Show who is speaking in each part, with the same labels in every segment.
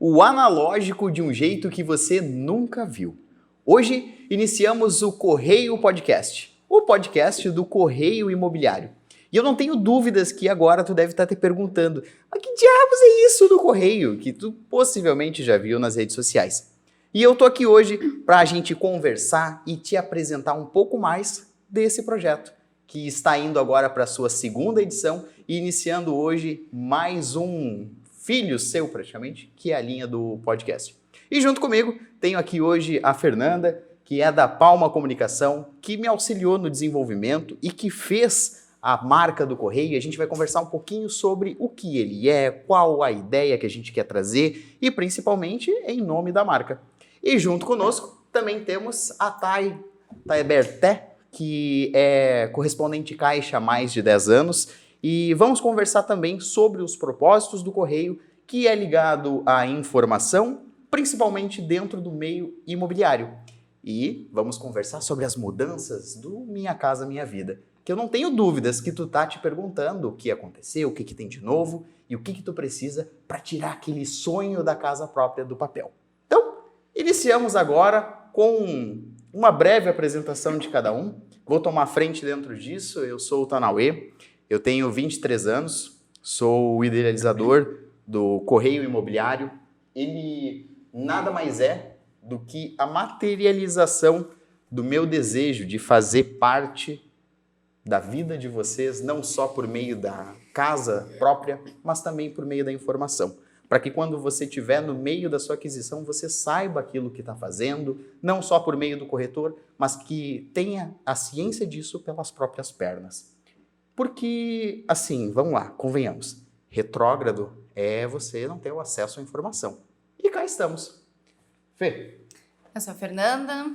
Speaker 1: o analógico de um jeito que você nunca viu. Hoje iniciamos o Correio Podcast, o podcast do Correio Imobiliário. E eu não tenho dúvidas que agora tu deve estar te perguntando, mas que diabos é isso do Correio? Que tu possivelmente já viu nas redes sociais. E eu tô aqui hoje para a gente conversar e te apresentar um pouco mais desse projeto, que está indo agora para a sua segunda edição e iniciando hoje mais um filho seu praticamente, que é a linha do podcast. E junto comigo tenho aqui hoje a Fernanda, que é da Palma Comunicação, que me auxiliou no desenvolvimento e que fez a marca do Correio. A gente vai conversar um pouquinho sobre o que ele é, qual a ideia que a gente quer trazer e principalmente em nome da marca. E junto conosco também temos a Thay Berté, que é correspondente Caixa há mais de 10 anos e vamos conversar também sobre os propósitos do Correio, que é ligado à informação, principalmente dentro do meio imobiliário. E vamos conversar sobre as mudanças do Minha Casa Minha Vida, que eu não tenho dúvidas que tu tá te perguntando o que aconteceu, o que tem de novo e o que tu precisa para tirar aquele sonho da casa própria do papel. Então, iniciamos agora com uma breve apresentação de cada um. Vou tomar frente dentro disso. Eu sou o Tanauê, eu tenho 23 anos, sou o idealizador do Correio Imobiliário. Ele nada mais é do que a materialização do meu desejo de fazer parte da vida de vocês, não só por meio da casa própria, mas também por meio da informação. Para que quando você estiver no meio da sua aquisição, você saiba aquilo que está fazendo, não só por meio do corretor, mas que tenha a ciência disso pelas próprias pernas. Porque, assim, vamos lá, convenhamos, retrógrado é você não ter o acesso à informação. E cá estamos. Fê?
Speaker 2: Eu sou a Fernanda,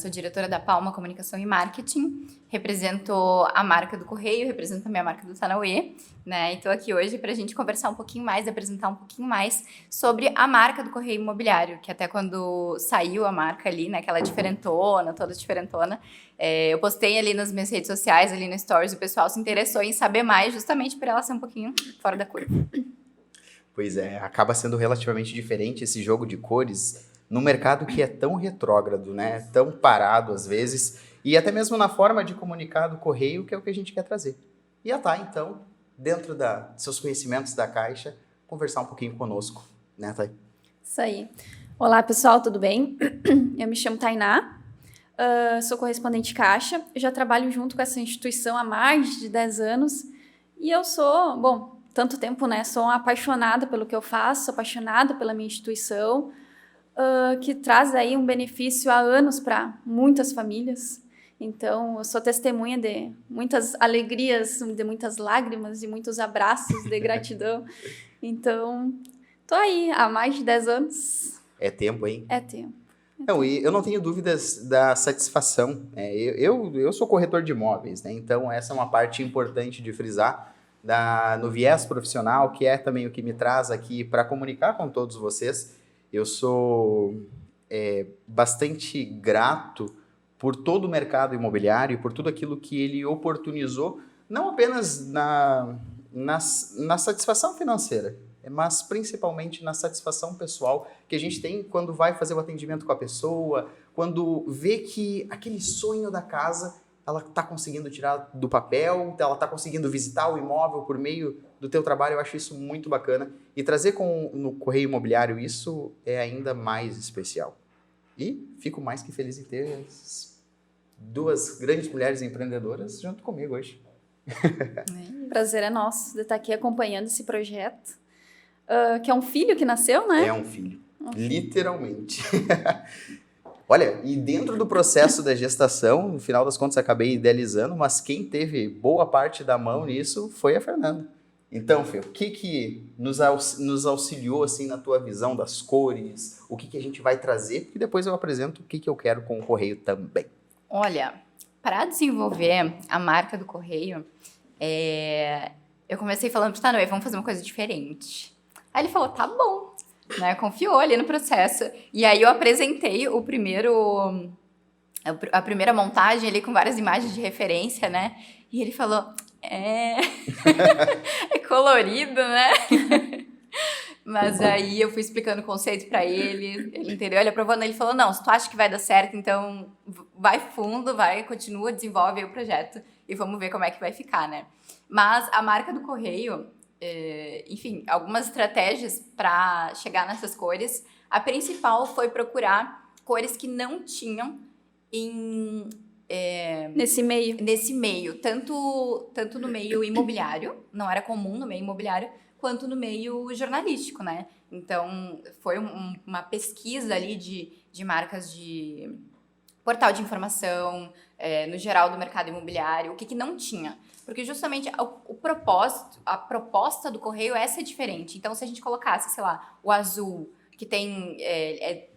Speaker 2: sou diretora da Palma Comunicação e Marketing, represento a marca do Correio, represento a minha marca do Tanauê, né? E estou aqui hoje para a gente conversar um pouquinho mais, apresentar um pouquinho mais sobre a marca do Correio Imobiliário, que até quando saiu a marca ali, né, aquela diferentona, toda diferentona, eu postei ali nas minhas redes sociais, ali no Stories, o pessoal se interessou em saber mais, justamente por ela ser um pouquinho fora da curva.
Speaker 1: Pois é, acaba sendo relativamente diferente esse jogo de cores, num mercado que é tão retrógrado, né? Tão parado às vezes, e até mesmo na forma de comunicar do Correio, que é o que a gente quer trazer. E a Thay, então, dentro dos seus conhecimentos da Caixa, conversar um pouquinho conosco, né, Thay?
Speaker 3: Isso aí. Olá, pessoal, tudo bem? Eu me chamo Tainá, sou correspondente Caixa, eu já trabalho junto com essa instituição há mais de 10 anos, e eu sou, tanto tempo, né? Sou uma apaixonada pelo que eu faço, sou apaixonada pela minha instituição, que traz aí um benefício há anos para muitas famílias. Então, eu sou testemunha de muitas alegrias, de muitas lágrimas, de muitos abraços de gratidão. Então, tô aí há mais de 10 anos.
Speaker 1: É tempo, hein?
Speaker 3: É tempo.
Speaker 1: Não, e eu não tenho dúvidas da satisfação. Eu sou corretor de imóveis, né? Então essa é uma parte importante de frisar no viés profissional, que é também o que me traz aqui para comunicar com todos vocês. Eu sou bastante grato por todo o mercado imobiliário e por tudo aquilo que ele oportunizou, não apenas na satisfação financeira, mas principalmente na satisfação pessoal que a gente tem quando vai fazer o atendimento com a pessoa, quando vê que aquele sonho da casa ela está conseguindo tirar do papel, ela está conseguindo visitar o imóvel por meio do teu trabalho. Eu acho isso muito bacana. E trazer no Correio Imobiliário isso é ainda mais especial. E fico mais que feliz em ter duas grandes mulheres empreendedoras junto comigo hoje.
Speaker 3: O prazer é nosso de estar aqui acompanhando esse projeto, que é um filho que nasceu, né?
Speaker 1: É um filho, literalmente. Olha, e dentro do processo da gestação, no final das contas acabei idealizando, mas quem teve boa parte da mão nisso foi a Fernanda. Então, Fê, o que nos auxiliou assim na tua visão das cores? O que a gente vai trazer? Porque depois eu apresento o que eu quero com o Correio também.
Speaker 2: Olha, para desenvolver a marca do Correio, eu comecei falando para o Tanauê, vamos fazer uma coisa diferente. Aí ele falou, tá bom. Né, confiou ali no processo. E aí eu apresentei a primeira montagem ali com várias imagens de referência, né? E ele falou, é colorido, né? Mas aí eu fui explicando o conceito pra ele entendeu, ele aprovou, ele falou, não, se tu acha que vai dar certo, então vai fundo, continua, desenvolve aí o projeto e vamos ver como é que vai ficar, né? Mas a marca do Correio, enfim, algumas estratégias para chegar nessas cores. A principal foi procurar cores que não tinham
Speaker 3: Nesse meio.
Speaker 2: Tanto no meio imobiliário, não era comum no meio imobiliário, quanto no meio jornalístico, né? Então, foi uma pesquisa ali de marcas de portal de informação, no geral do mercado imobiliário, o que não tinha. Porque justamente o propósito, a proposta do Correio é ser diferente. Então, se a gente colocasse, sei lá, o azul, que tem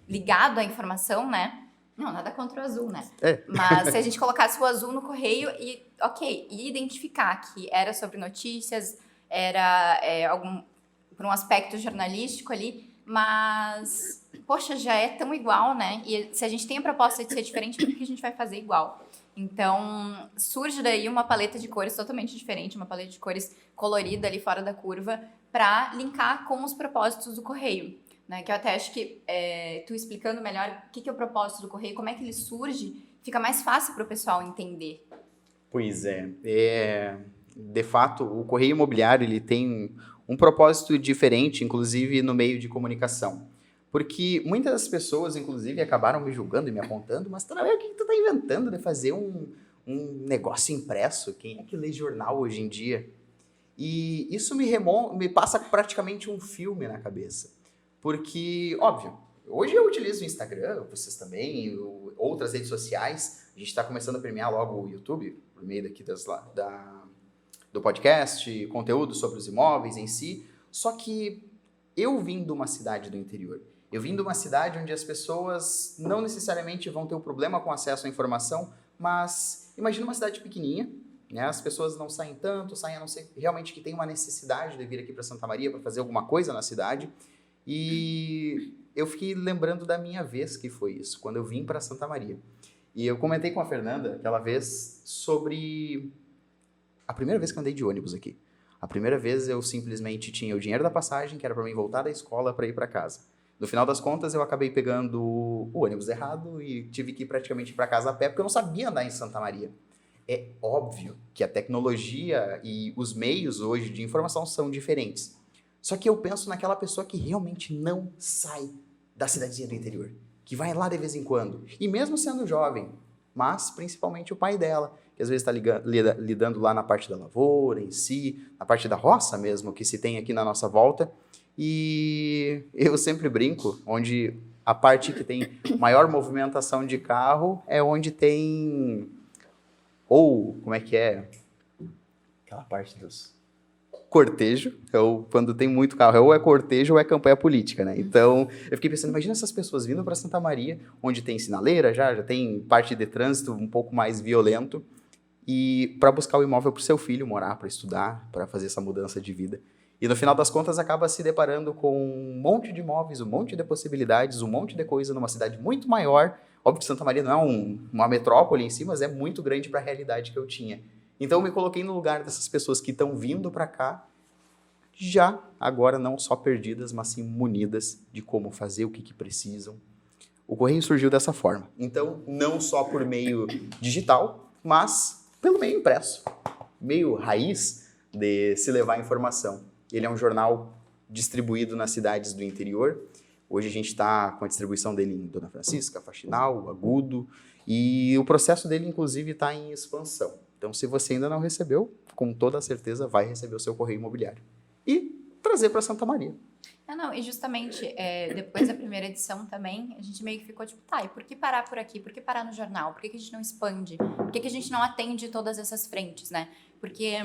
Speaker 2: ligado à informação, né? Não, nada contra o azul, né? Mas se a gente colocasse o azul no Correio e identificar que era sobre notícias, era por um aspecto jornalístico ali, mas, poxa, já é tão igual, né? E se a gente tem a proposta de ser diferente, por que a gente vai fazer igual? Então, surge daí uma paleta de cores totalmente diferente, uma paleta de cores colorida ali fora da curva, para linkar com os propósitos do Correio. Né? Que eu até acho que tu explicando melhor o que é o propósito do Correio, como é que ele surge, fica mais fácil para o pessoal entender.
Speaker 1: Pois de fato, o Correio Imobiliário ele tem um propósito diferente, inclusive no meio de comunicação. Porque muitas pessoas, inclusive, acabaram me julgando e me apontando, mas o que tu tá inventando de fazer um negócio impresso? Quem é que lê jornal hoje em dia? E isso me passa praticamente um filme na cabeça. Porque, óbvio, hoje eu utilizo o Instagram, vocês também, outras redes sociais. A gente está começando a premiar logo o YouTube, por meio daqui do podcast, conteúdo sobre os imóveis em si. Só que eu vim de uma cidade do interior. Eu vim de uma cidade onde as pessoas não necessariamente vão ter um problema com acesso à informação, mas imagina uma cidade pequenininha, né? As pessoas não saem tanto, saem a não ser realmente que tem uma necessidade de vir aqui para Santa Maria para fazer alguma coisa na cidade. E eu fiquei lembrando da minha vez que foi isso, quando eu vim para Santa Maria. E eu comentei com a Fernanda aquela vez sobre a primeira vez que eu andei de ônibus aqui. A primeira vez eu simplesmente tinha o dinheiro da passagem, que era para mim voltar da escola para ir para casa. No final das contas, eu acabei pegando o ônibus errado e tive que ir praticamente para casa a pé, porque eu não sabia andar em Santa Maria. É óbvio que a tecnologia e os meios hoje de informação são diferentes. Só que eu penso naquela pessoa que realmente não sai da cidadezinha do interior, que vai lá de vez em quando, e mesmo sendo jovem, mas principalmente o pai dela, que às vezes está lidando lá na parte da lavoura em si, na parte da roça mesmo, que se tem aqui na nossa volta. E eu sempre brinco, onde a parte que tem maior movimentação de carro é onde tem, ou como é que é, aquela parte dos cortejo, quando tem muito carro, ou é cortejo ou é campanha política, né? Então, eu fiquei pensando, imagina essas pessoas vindo para Santa Maria, onde tem sinaleira, já tem parte de trânsito um pouco mais violento, e para buscar o imóvel para o seu filho morar, para estudar, para fazer essa mudança de vida. E no final das contas acaba se deparando com um monte de imóveis, um monte de possibilidades, um monte de coisa numa cidade muito maior. Óbvio que Santa Maria não é uma metrópole em si, mas é muito grande para a realidade que eu tinha. Então eu me coloquei no lugar dessas pessoas que estão vindo para cá, já agora não só perdidas, mas sim munidas de como fazer, o que precisam. O Correio surgiu dessa forma. Então, não só por meio digital, mas pelo meio impresso, meio raiz de se levar informação. Ele é um jornal distribuído nas cidades do interior. Hoje a gente está com a distribuição dele em Dona Francisca, Faxinal, Agudo, e o processo dele, inclusive, está em expansão. Então, se você ainda não recebeu, com toda certeza vai receber o seu Correio Imobiliário. E trazer para Santa Maria.
Speaker 2: E justamente, depois da primeira edição também, a gente meio que ficou tipo, e por que parar por aqui? Por que parar no jornal? Por que a gente não expande? Por que a gente não atende todas essas frentes, né? Porque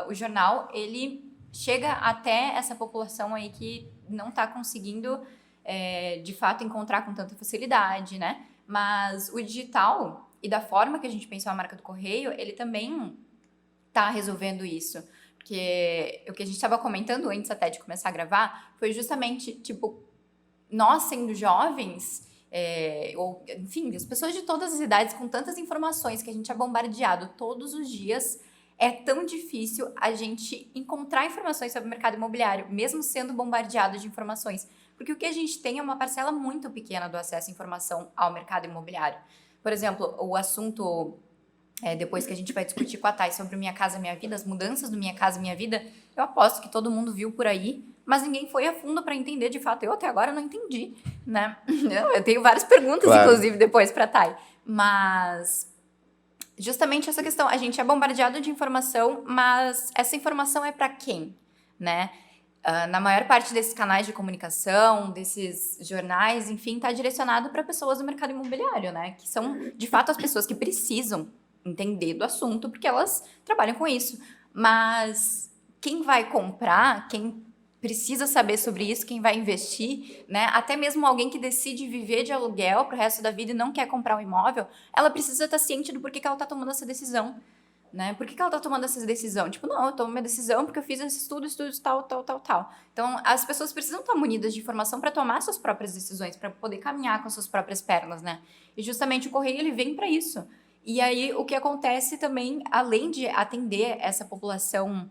Speaker 2: o jornal, ele chega até essa população aí que não está conseguindo, de fato, encontrar com tanta facilidade, né? Mas o digital, e da forma que a gente pensou a marca do Correio, ele também está resolvendo isso. Porque o que a gente estava comentando antes até de começar a gravar foi justamente, tipo, nós sendo jovens, ou enfim, as pessoas de todas as idades com tantas informações que a gente é bombardeado todos os dias, é tão difícil a gente encontrar informações sobre o mercado imobiliário, mesmo sendo bombardeado de informações. Porque o que a gente tem é uma parcela muito pequena do acesso à informação ao mercado imobiliário. Por exemplo, o assunto, depois que a gente vai discutir com a Thay sobre Minha Casa Minha Vida, as mudanças do Minha Casa Minha Vida, eu aposto que todo mundo viu por aí, mas ninguém foi a fundo para entender de fato. Eu até agora não entendi, né? Eu tenho várias perguntas, claro, inclusive, depois para a Thay. Mas justamente essa questão, a gente é bombardeado de informação, mas essa informação é para quem, né? Na maior parte desses canais de comunicação, desses jornais, enfim, está direcionado para pessoas do mercado imobiliário, né? Que são, de fato, as pessoas que precisam entender do assunto, porque elas trabalham com isso. Mas quem vai comprar, quem precisa saber sobre isso, quem vai investir, né? Até mesmo alguém que decide viver de aluguel para o resto da vida e não quer comprar um imóvel, ela precisa estar ciente do porquê que ela está tomando essa decisão. Né? Por que ela tá tomando essa decisão? Tipo, não, eu tomo minha decisão porque eu fiz esse estudo tal. Então, as pessoas precisam estar munidas de informação para tomar suas próprias decisões, para poder caminhar com suas próprias pernas, né? E justamente o Correio, ele vem para isso. E aí, o que acontece também, além de atender essa população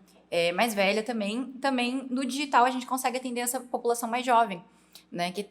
Speaker 2: mais velha também no digital a gente consegue atender essa população mais jovem, né? Que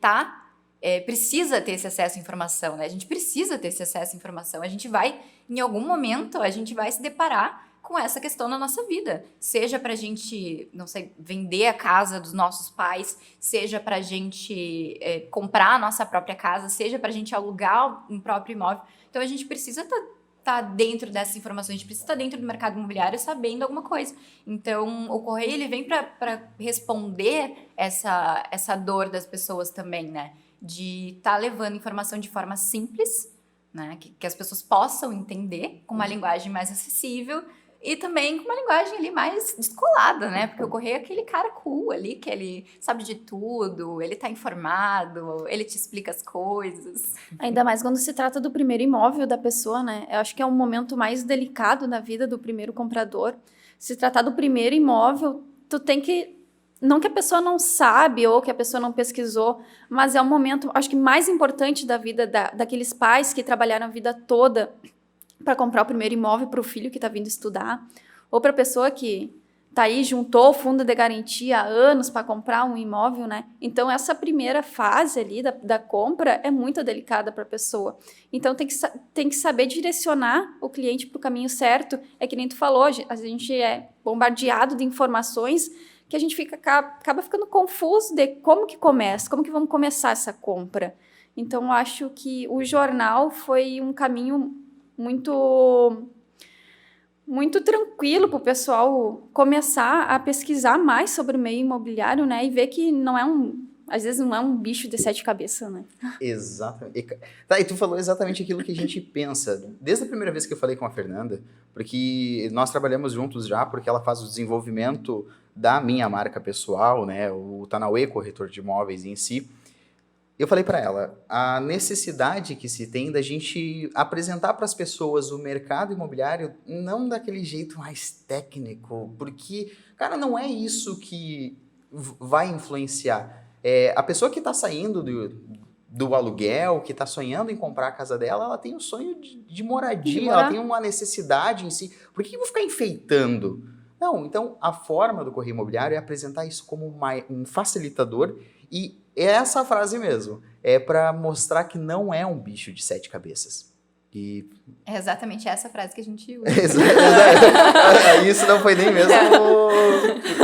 Speaker 2: precisa ter esse acesso à informação, né? A gente precisa ter esse acesso à informação. A gente vai, em algum momento, a gente vai se deparar com essa questão na nossa vida. Seja para a gente, não sei, vender a casa dos nossos pais, seja para a gente comprar a nossa própria casa, seja para a gente alugar um próprio imóvel. Então, a gente precisa estar dentro dessas informações, a gente precisa estar dentro do mercado imobiliário sabendo alguma coisa. Então, o Correio, ele vem para responder essa dor das pessoas também, né? De estar levando informação de forma simples, né? Que as pessoas possam entender com uma linguagem mais acessível e também com uma linguagem ali mais descolada, né? Porque o Correio é aquele cara cool ali, que ele sabe de tudo, ele tá informado, ele te explica as coisas.
Speaker 3: Ainda mais quando se trata do primeiro imóvel da pessoa, né? Eu acho que é um momento mais delicado na vida do primeiro comprador. Se tratar do primeiro imóvel, tu tem que... Não que a pessoa não sabe ou que a pessoa não pesquisou, mas é um momento, acho que mais importante da vida daqueles pais que trabalharam a vida toda para comprar o primeiro imóvel para o filho que está vindo estudar, ou para a pessoa que está aí, juntou o fundo de garantia há anos para comprar um imóvel, né? Então, essa primeira fase ali da compra é muito delicada para a pessoa. Então, tem que saber direcionar o cliente para o caminho certo. É que nem tu falou, a gente é bombardeado de informações que a gente acaba ficando confuso de como que começa, como que vamos começar essa compra. Então, eu acho que o jornal foi um caminho muito tranquilo para o pessoal começar a pesquisar mais sobre o meio imobiliário, né? E ver que às vezes não é um bicho de 7 cabeças, né?
Speaker 1: Exatamente. E tu falou exatamente aquilo que a gente pensa. Desde a primeira vez que eu falei com a Fernanda, porque nós trabalhamos juntos já, porque ela faz o desenvolvimento da minha marca pessoal, né? O Tanaue Corretor de Imóveis em si. Eu falei para ela, a necessidade que se tem da gente apresentar para as pessoas o mercado imobiliário não daquele jeito mais técnico, porque, cara, não é isso que vai influenciar. A pessoa que está saindo do aluguel, que está sonhando em comprar a casa dela, ela tem um sonho de moradia, ela tem uma necessidade em si. Por que eu vou ficar enfeitando? Não, então a forma do Correio Imobiliário é apresentar isso como um facilitador e é essa frase mesmo, é para mostrar que não é um bicho de 7 cabeças.
Speaker 2: É exatamente essa frase que a gente usa.
Speaker 1: Isso não foi nem mesmo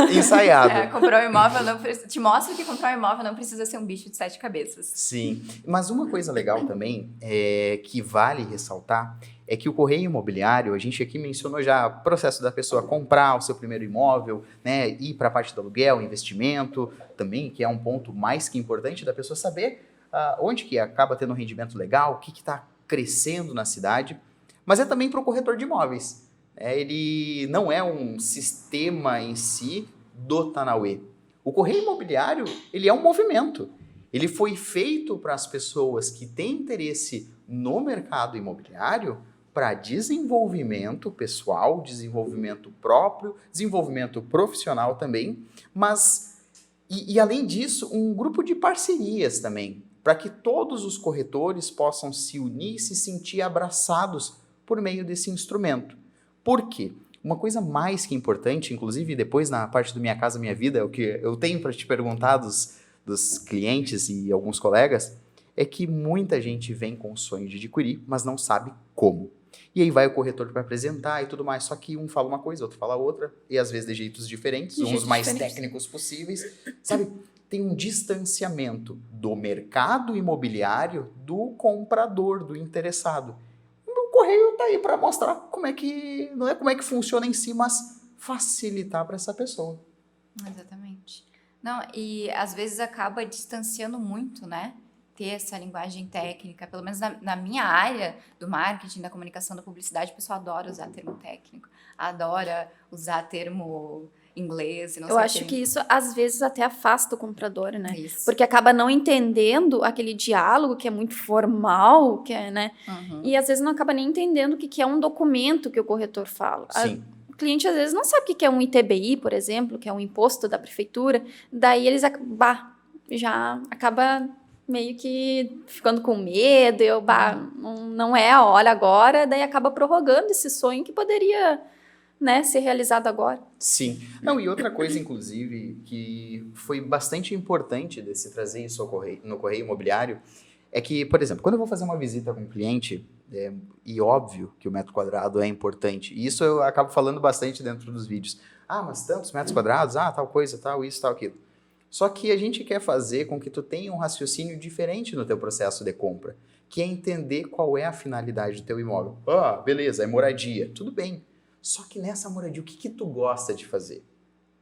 Speaker 1: ensaiado.
Speaker 2: Comprar um imóvel te mostra que comprar um imóvel não precisa ser um bicho de 7 cabeças.
Speaker 1: Sim, mas uma coisa legal também, que vale ressaltar, é que o Correio Imobiliário, a gente aqui mencionou já o processo da pessoa comprar o seu primeiro imóvel, né, ir para a parte do aluguel, investimento também, que é um ponto mais que importante da pessoa saber onde que acaba tendo um rendimento legal, o que está crescendo na cidade, mas é também para o corretor de imóveis. Ele não é um sistema em si do Tanaue. O Correio Imobiliário, ele é um movimento. Ele foi feito para as pessoas que têm interesse no mercado imobiliário para desenvolvimento pessoal, desenvolvimento próprio, desenvolvimento profissional também, mas, e além disso, um grupo de parcerias também, para que todos os corretores possam se unir e se sentir abraçados por meio desse instrumento. Por quê? uma coisa mais que importante, inclusive depois na parte do Minha Casa Minha Vida, o que eu tenho para te perguntar dos clientes e alguns colegas, é que muita gente vem com o sonho de adquirir, mas não sabe como. E aí vai o corretor para apresentar e tudo mais, só que um fala uma coisa, outro fala outra, e às vezes de jeitos diferentes, uns mais técnicos possíveis, sabe? Tem um distanciamento do mercado imobiliário do comprador, do interessado. O correio está aí para mostrar como é que, não é como é que funciona em si, mas facilitar para essa pessoa.
Speaker 2: Exatamente. Não, e às vezes acaba distanciando muito, né? Ter essa linguagem técnica, pelo menos na minha área do marketing, da comunicação, da publicidade, o pessoal adora usar termo técnico, adora usar termo inglês e não sei o
Speaker 3: Eu acho que isso, às vezes, até afasta o comprador, né?
Speaker 2: Isso.
Speaker 3: Porque acaba não entendendo aquele diálogo que é muito formal, que é, né?
Speaker 2: Uhum.
Speaker 3: E às vezes não acaba nem entendendo o que é um documento que o corretor fala.
Speaker 1: Sim.
Speaker 3: O cliente, às vezes, não sabe o que é um ITBI, por exemplo, que é um imposto da prefeitura. Daí eles já acaba meio que ficando com medo. Não é a hora agora. Daí acaba prorrogando esse sonho que poderia, né, ser realizado agora.
Speaker 1: Sim. Não, e outra coisa, inclusive, que foi bastante importante de se trazer isso no correio imobiliário, é que, por exemplo, quando eu vou fazer uma visita com um cliente, e óbvio que o metro quadrado é importante, e isso eu acabo falando bastante dentro dos vídeos. Ah, mas tantos metros quadrados, tal coisa, tal isso, tal aquilo. Só que a gente quer fazer com que tu tenha um raciocínio diferente no teu processo de compra, que é entender qual é a finalidade do teu imóvel. Beleza, é moradia, tudo bem. Só que nessa moradia, o que tu gosta de fazer?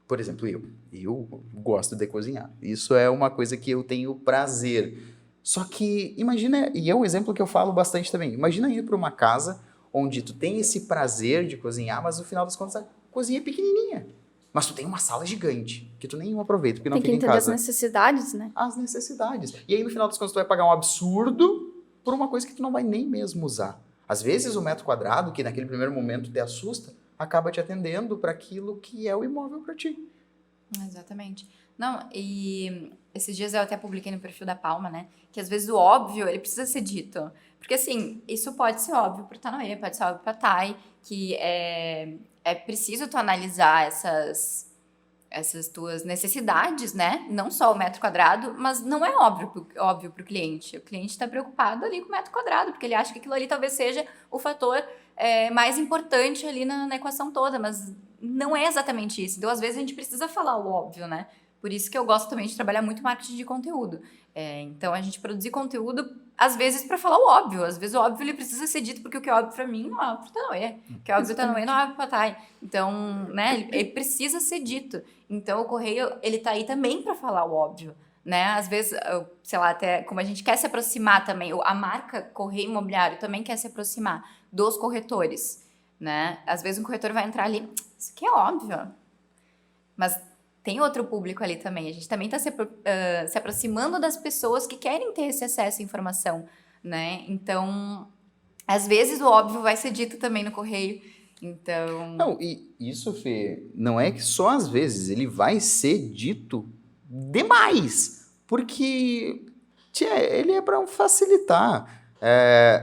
Speaker 1: Por exemplo, eu gosto de cozinhar. Isso é uma coisa que eu tenho prazer. Só que imagina, e é um exemplo que eu falo bastante também, imagina ir para uma casa onde tu tem esse prazer de cozinhar, mas no final das contas a cozinha é pequenininha. Mas tu tem uma sala gigante, que tu nem aproveita, porque não fica em casa.
Speaker 3: Tem que entender as necessidades, né?
Speaker 1: As necessidades. E aí no final das contas tu vai pagar um absurdo por uma coisa que tu não vai nem mesmo usar. Às vezes o metro quadrado, que naquele primeiro momento te assusta, acaba te atendendo para aquilo que é o imóvel para ti.
Speaker 2: Exatamente. Não, e esses dias eu até publiquei no perfil da Palma, né? Que às vezes o óbvio, ele precisa ser dito. Porque assim, isso pode ser óbvio pro Tanoê, pode ser óbvio pra Thay, que é preciso tu analisar essas tuas necessidades, né? Não só o metro quadrado, mas não é óbvio pro cliente. O cliente está preocupado ali com o metro quadrado, porque ele acha que aquilo ali talvez seja o fator mais importante ali na equação toda, mas não é exatamente isso. Então, às vezes, a gente precisa falar o óbvio, né? Por isso que eu gosto também de trabalhar muito marketing de conteúdo. Então, a gente produzir conteúdo, às vezes, para falar o óbvio. Às vezes, o óbvio ele precisa ser dito, porque o que é óbvio para mim não é óbvio para o Tanoê. O que é óbvio para o Tanoê não é óbvio para a Thay. Então, né, ele precisa ser dito. Então, o correio, ele tá aí também para falar o óbvio, né? Às vezes, sei lá, até como a gente quer se aproximar também, a marca Correio Imobiliário também quer se aproximar dos corretores, né? Às vezes, um corretor vai entrar ali, isso aqui é óbvio. Mas tem outro público ali também. A gente também está se aproximando das pessoas que querem ter esse acesso à informação, né? Então, às vezes o óbvio vai ser dito também no correio. Então...
Speaker 1: Não, e isso, Fê, não é que só às vezes, ele vai ser dito demais, porque ele é para facilitar.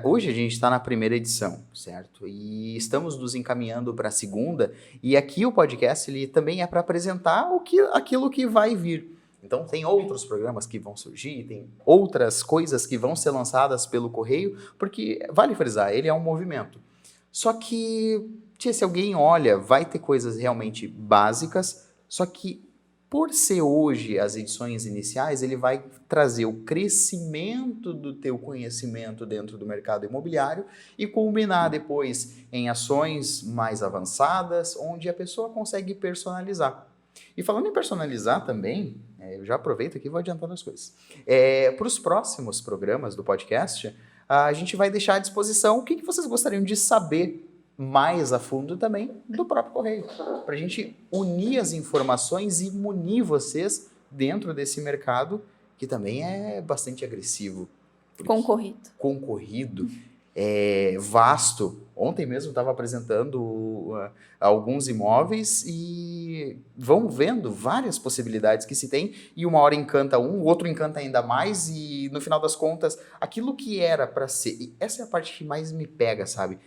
Speaker 1: Hoje a gente está na primeira edição, certo? E estamos nos encaminhando para a segunda, e aqui o podcast ele também é para apresentar aquilo que vai vir. Então tem outros programas que vão surgir, tem outras coisas que vão ser lançadas pelo Correio, porque, vale frisar, ele é um movimento. Só que, se alguém olha, vai ter coisas realmente básicas, só que por ser hoje as edições iniciais, ele vai trazer o crescimento do teu conhecimento dentro do mercado imobiliário e culminar depois em ações mais avançadas, onde a pessoa consegue personalizar. E falando em personalizar também, eu já aproveito aqui e vou adiantando as coisas. Para os próximos programas do podcast, a gente vai deixar à disposição o que vocês gostariam de saber mais a fundo também do próprio Correio, para a gente unir as informações e munir vocês dentro desse mercado que também é bastante agressivo. Concorrido, vasto. Ontem mesmo estava apresentando alguns imóveis e vão vendo várias possibilidades que se tem e uma hora encanta o outro encanta ainda mais e no final das contas, aquilo que era para ser... E essa é a parte que mais me pega, sabe?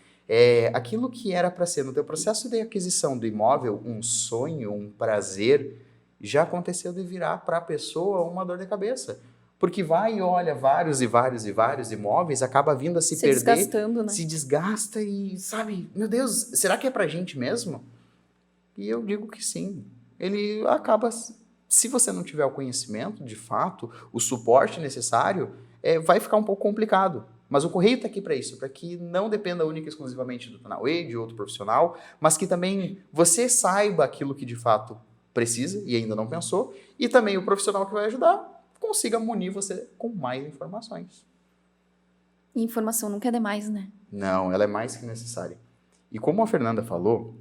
Speaker 1: Aquilo que era para ser no teu processo de aquisição do imóvel um sonho, um prazer, já aconteceu de virar para a pessoa uma dor de cabeça. Porque vai e olha vários e vários e vários imóveis, acaba vindo a se perder,
Speaker 3: desgastando, né?
Speaker 1: se desgasta e, sabe, meu Deus, será que é pra gente mesmo? E eu digo que sim. Ele acaba, se você não tiver o conhecimento, de fato, o suporte necessário, vai ficar um pouco complicado. Mas o Correio está aqui para isso, para que não dependa única e exclusivamente do Tanauê, de outro profissional, mas que também você saiba aquilo que de fato precisa e ainda não pensou, e também o profissional que vai ajudar consiga munir você com mais informações.
Speaker 3: E informação nunca é demais, né?
Speaker 1: Não, ela é mais que necessária. E como a Fernanda falou,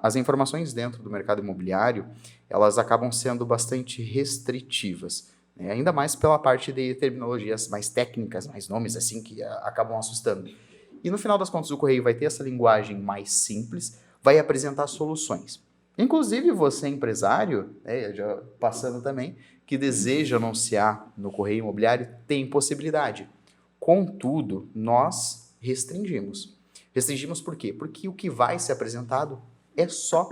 Speaker 1: as informações dentro do mercado imobiliário, elas acabam sendo bastante restritivas, né? Ainda mais pela parte de terminologias mais técnicas, mais nomes assim, que acabam assustando. E no final das contas, o Correio vai ter essa linguagem mais simples, vai apresentar soluções. Inclusive, você empresário, já passando também, que deseja anunciar no Correio Imobiliário, tem possibilidade. Contudo, nós restringimos. Restringimos por quê? Porque o que vai ser apresentado é só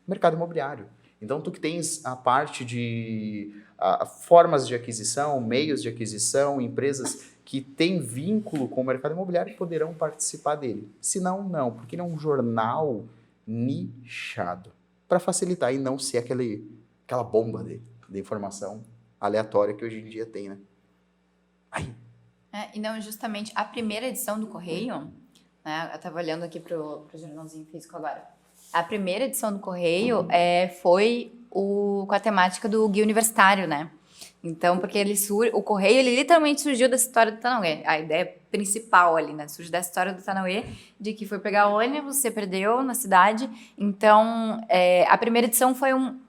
Speaker 1: mercado imobiliário. Então, tu que tens a parte de formas de aquisição, meios de aquisição, empresas que têm vínculo com o mercado imobiliário poderão participar dele. Se não, não, porque ele é um jornal nichado, para facilitar e não ser aquela bomba de informação aleatória que hoje em dia tem, né?
Speaker 2: E não, justamente a primeira edição do Correio, né? Eu estava olhando aqui pro jornalzinho físico agora. A primeira edição do Correio foi com a temática do guia universitário, né? Então, porque o Correio, ele literalmente surgiu dessa história do Tanauê. A ideia principal ali, né? Surge dessa história do Tanauê, de que foi pegar ônibus, você perdeu na cidade. Então, a primeira edição foi um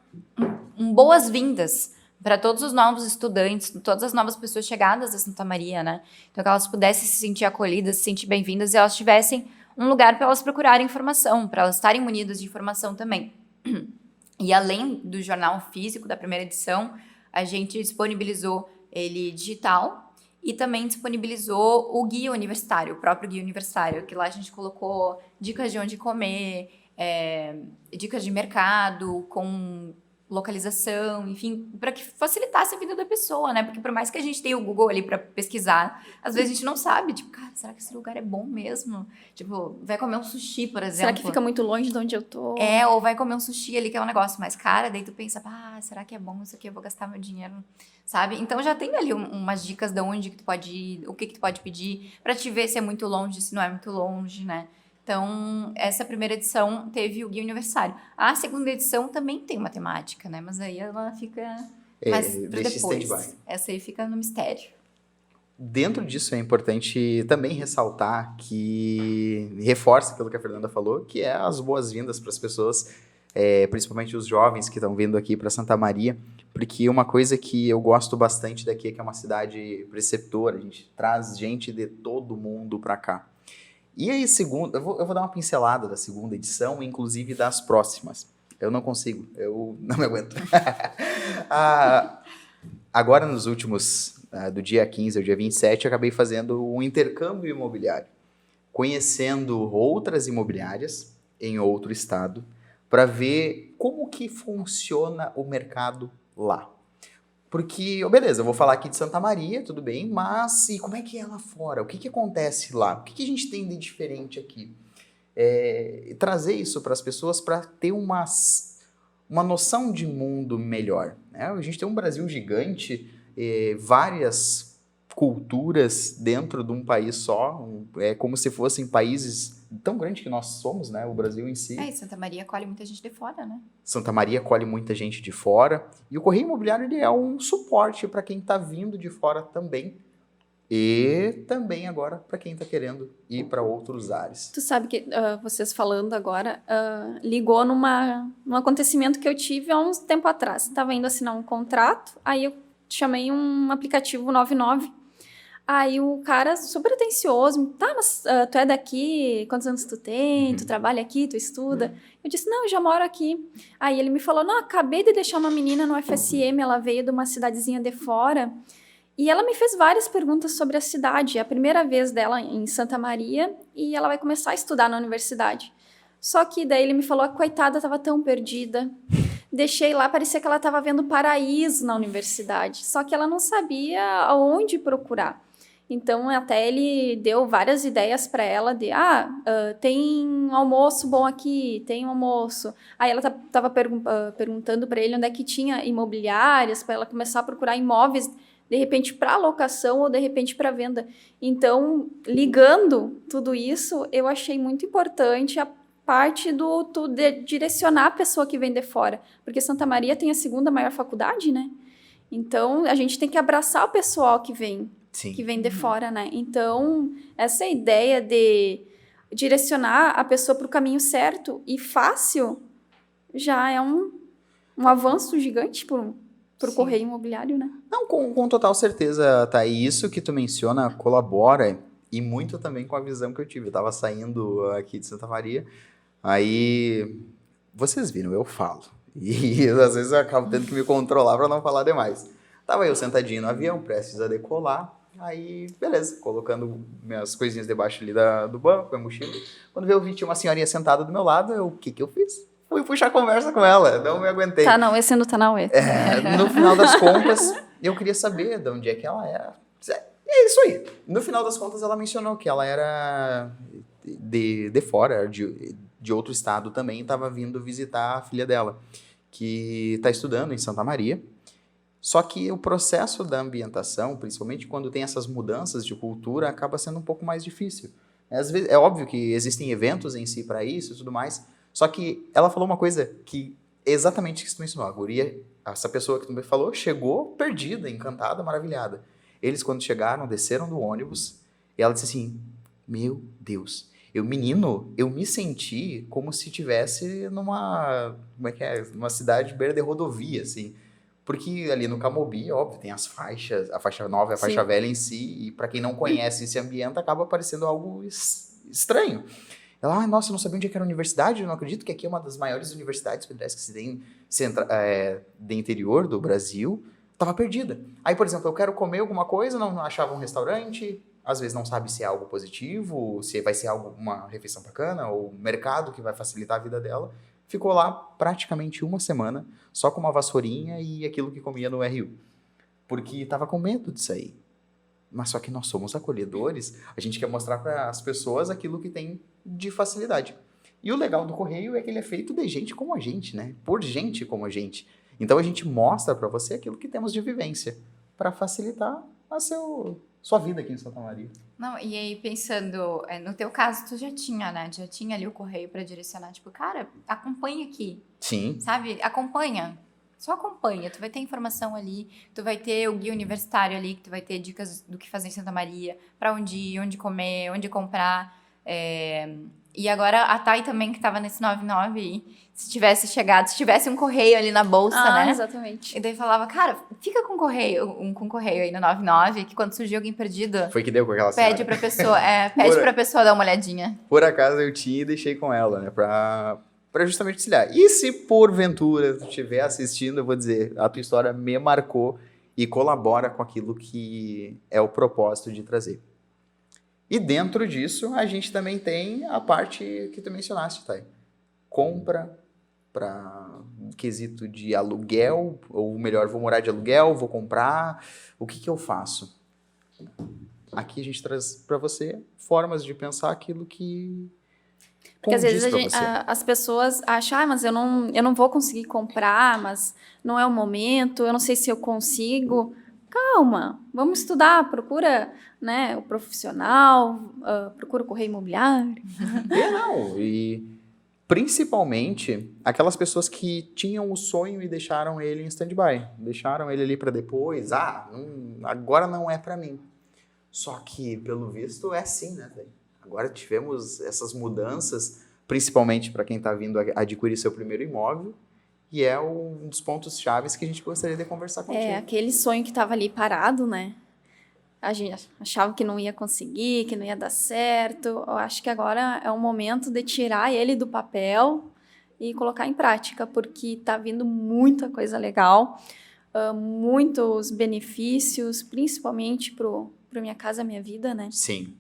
Speaker 2: boas-vindas para todos os novos estudantes, todas as novas pessoas chegadas a Santa Maria, né? Então, que elas pudessem se sentir acolhidas, se sentir bem-vindas e elas tivessem um lugar para elas procurarem informação, para elas estarem munidas de informação também. E além do jornal físico da primeira edição, a gente disponibilizou ele digital e também disponibilizou o guia universitário, o próprio guia universitário, que lá a gente colocou dicas de onde comer, dicas de mercado, com localização, enfim, para que facilitasse a vida da pessoa, né? Porque por mais que a gente tenha o Google ali para pesquisar, às vezes a gente não sabe, tipo, cara, será que esse lugar é bom mesmo? Tipo, vai comer um sushi, por exemplo.
Speaker 3: Será que fica muito longe de onde eu tô?
Speaker 2: Ou vai comer um sushi ali que é um negócio mais caro, daí tu pensa, será que é bom isso aqui? Eu vou gastar meu dinheiro, sabe? Então já tem ali umas dicas de onde que tu pode ir, o que tu pode pedir, para te ver se é muito longe, se não é muito longe, né? Então, essa primeira edição teve o guia universitário. A segunda edição também tem uma temática, né? Mas aí ela fica mais para depois. Essa aí fica no mistério.
Speaker 1: Dentro disso é importante também ressaltar que reforça aquilo que a Fernanda falou, que é as boas-vindas para as pessoas, principalmente os jovens que estão vindo aqui para Santa Maria, porque uma coisa que eu gosto bastante daqui é que é uma cidade preceptora, a gente traz gente de todo mundo para cá. E aí, eu vou dar uma pincelada da segunda edição, inclusive das próximas. Eu não consigo, eu não me aguento. Agora, nos últimos, do dia 15 ao dia 27, eu acabei fazendo um intercâmbio imobiliário, conhecendo outras imobiliárias em outro estado, para ver como que funciona o mercado lá. Porque, beleza, eu vou falar aqui de Santa Maria, tudo bem, mas e como é que é lá fora? O que acontece lá? O que a gente tem de diferente aqui? Trazer isso para as pessoas para ter uma noção de mundo melhor, né? A gente tem um Brasil gigante, várias culturas dentro de um país só, como se fossem países tão grandes que nós somos, né? O Brasil em si.
Speaker 2: E Santa Maria acolhe muita gente de fora, né?
Speaker 1: Santa Maria acolhe muita gente de fora. E o Correio Imobiliário ele é um suporte para quem está vindo de fora também. E também agora para quem está querendo ir para outros ares.
Speaker 3: Tu sabe que vocês falando agora, ligou num acontecimento que eu tive há uns tempo atrás. Estava indo assinar um contrato, aí eu chamei um aplicativo 99. Aí o cara, super atencioso, mas tu é daqui, quantos anos tu tem, tu trabalha aqui, tu estuda? Eu disse, não, eu já moro aqui. Aí ele me falou, não, acabei de deixar uma menina no FSM, ela veio de uma cidadezinha de fora, E ela me fez várias perguntas sobre a cidade. É a primeira vez dela em Santa Maria e ela vai começar a estudar na universidade. Só que daí ele me falou que coitada estava tão perdida. Deixei lá, parecia que ela estava vendo paraíso na universidade. Só que ela não sabia aonde procurar. Então, até ele deu várias ideias para ela de, tem um almoço bom aqui, tem um almoço. Aí ela estava perguntando para ele onde é que tinha imobiliárias, para ela começar a procurar imóveis, de repente para locação ou de repente para venda. Então, ligando tudo isso, eu achei muito importante a parte de direcionar a pessoa que vem de fora. Porque Santa Maria tem a segunda maior faculdade, né? Então, a gente tem que abraçar o pessoal que vem.
Speaker 1: Sim.
Speaker 3: Que vem de fora, né? Então, essa ideia de direcionar a pessoa para o caminho certo e fácil já é um avanço gigante para o correio imobiliário, né?
Speaker 1: Não, com total certeza, tá? E isso que tu menciona colabora e muito também com a visão que eu tive. Eu tava saindo aqui de Santa Maria, aí vocês viram, eu falo. E às vezes eu acabo tendo que me controlar para não falar demais. Tava eu sentadinho no avião, prestes a decolar. Aí, beleza, colocando minhas coisinhas debaixo ali do banco, minha mochila. Quando eu vi, tinha uma senhorinha sentada do meu lado, o que eu fiz? Fui puxar conversa com ela, não me aguentei.
Speaker 3: Tanauê sendo Tanauê.
Speaker 1: No final das contas, eu queria saber de onde é que ela era. É isso aí. No final das contas, ela mencionou que ela era de fora, de outro estado também, estava vindo visitar a filha dela, que está estudando em Santa Maria. Só que o processo da ambientação, principalmente quando tem essas mudanças de cultura, acaba sendo um pouco mais difícil. Às vezes, é óbvio que existem eventos em si para isso e tudo mais, só que ela falou uma coisa que é exatamente o que você mencionou. A guria, essa pessoa que tu me falou, chegou perdida, encantada, maravilhada. Eles, quando chegaram, desceram do ônibus e ela disse assim, meu Deus, eu me senti como se estivesse numa, numa cidade beira de rodovia, assim. Porque ali no Camobi, óbvio, tem as faixas, a faixa nova e a faixa velha em si, e para quem não conhece esse ambiente, acaba parecendo algo estranho. Ela, nossa, eu não sabia onde era a universidade, eu não acredito que aqui é uma das maiores universidades federais que se tem de interior do Brasil. Tava perdida. Aí, por exemplo, eu quero comer alguma coisa, não achava um restaurante, às vezes não sabe se é algo positivo, se vai ser uma refeição bacana, ou um mercado que vai facilitar a vida dela. Ficou lá praticamente uma semana, só com uma vassourinha e aquilo que comia no RU. Porque estava com medo de sair. Mas só que nós somos acolhedores, a gente quer mostrar para as pessoas aquilo que tem de facilidade. E o legal do Correio é que ele é feito de gente como a gente, né? Por gente como a gente. Então a gente mostra para você aquilo que temos de vivência, para facilitar a sua vida aqui em Santa Maria.
Speaker 2: Não, e aí pensando, no teu caso, tu já tinha, né? Já tinha ali o correio para direcionar, tipo, cara, acompanha aqui.
Speaker 1: Sim.
Speaker 2: Sabe? Acompanha. Só acompanha. Tu vai ter informação ali, tu vai ter o guia universitário ali, que tu vai ter dicas do que fazer em Santa Maria, para onde ir, onde comer, onde comprar. E agora a Thay também, que tava nesse 99 aí, se tivesse um correio ali na bolsa, né?
Speaker 3: Exatamente.
Speaker 2: E daí falava, cara, fica com correio aí no 99, que quando surgir alguém perdido,
Speaker 1: Foi que deu com aquela senhora.
Speaker 2: pede pra pessoa dar uma olhadinha.
Speaker 1: Por acaso eu tinha e deixei com ela, né? Pra justamente auxiliar. E se porventura tu estiver assistindo, eu vou dizer, a tua história me marcou e colabora com aquilo que é o propósito de trazer. E dentro disso, a gente também tem a parte que tu mencionaste, Thay. Compra para quesito de aluguel, ou melhor, vou morar de aluguel, vou comprar, o que eu faço? Aqui a gente traz para você formas de pensar aquilo que
Speaker 3: porque às vezes as pessoas acham, mas eu não vou conseguir comprar, mas não é o momento, eu não sei se eu consigo. Calma, vamos estudar, procura, né, o profissional, procura o correio imobiliário.
Speaker 1: E principalmente aquelas pessoas que tinham o sonho e deixaram ele em stand-by, deixaram ele ali para depois, agora não é para mim. Só que, pelo visto, é assim, né, velho? Agora tivemos essas mudanças, principalmente para quem está vindo adquirir seu primeiro imóvel, e é um dos pontos chaves que a gente gostaria de conversar contigo.
Speaker 3: Aquele sonho que estava ali parado, né? A gente achava que não ia conseguir, que não ia dar certo. Eu acho que agora é o momento de tirar ele do papel e colocar em prática, porque está vindo muita coisa legal. muitos benefícios, principalmente pro Minha Casa Minha Vida, né?
Speaker 1: Sim.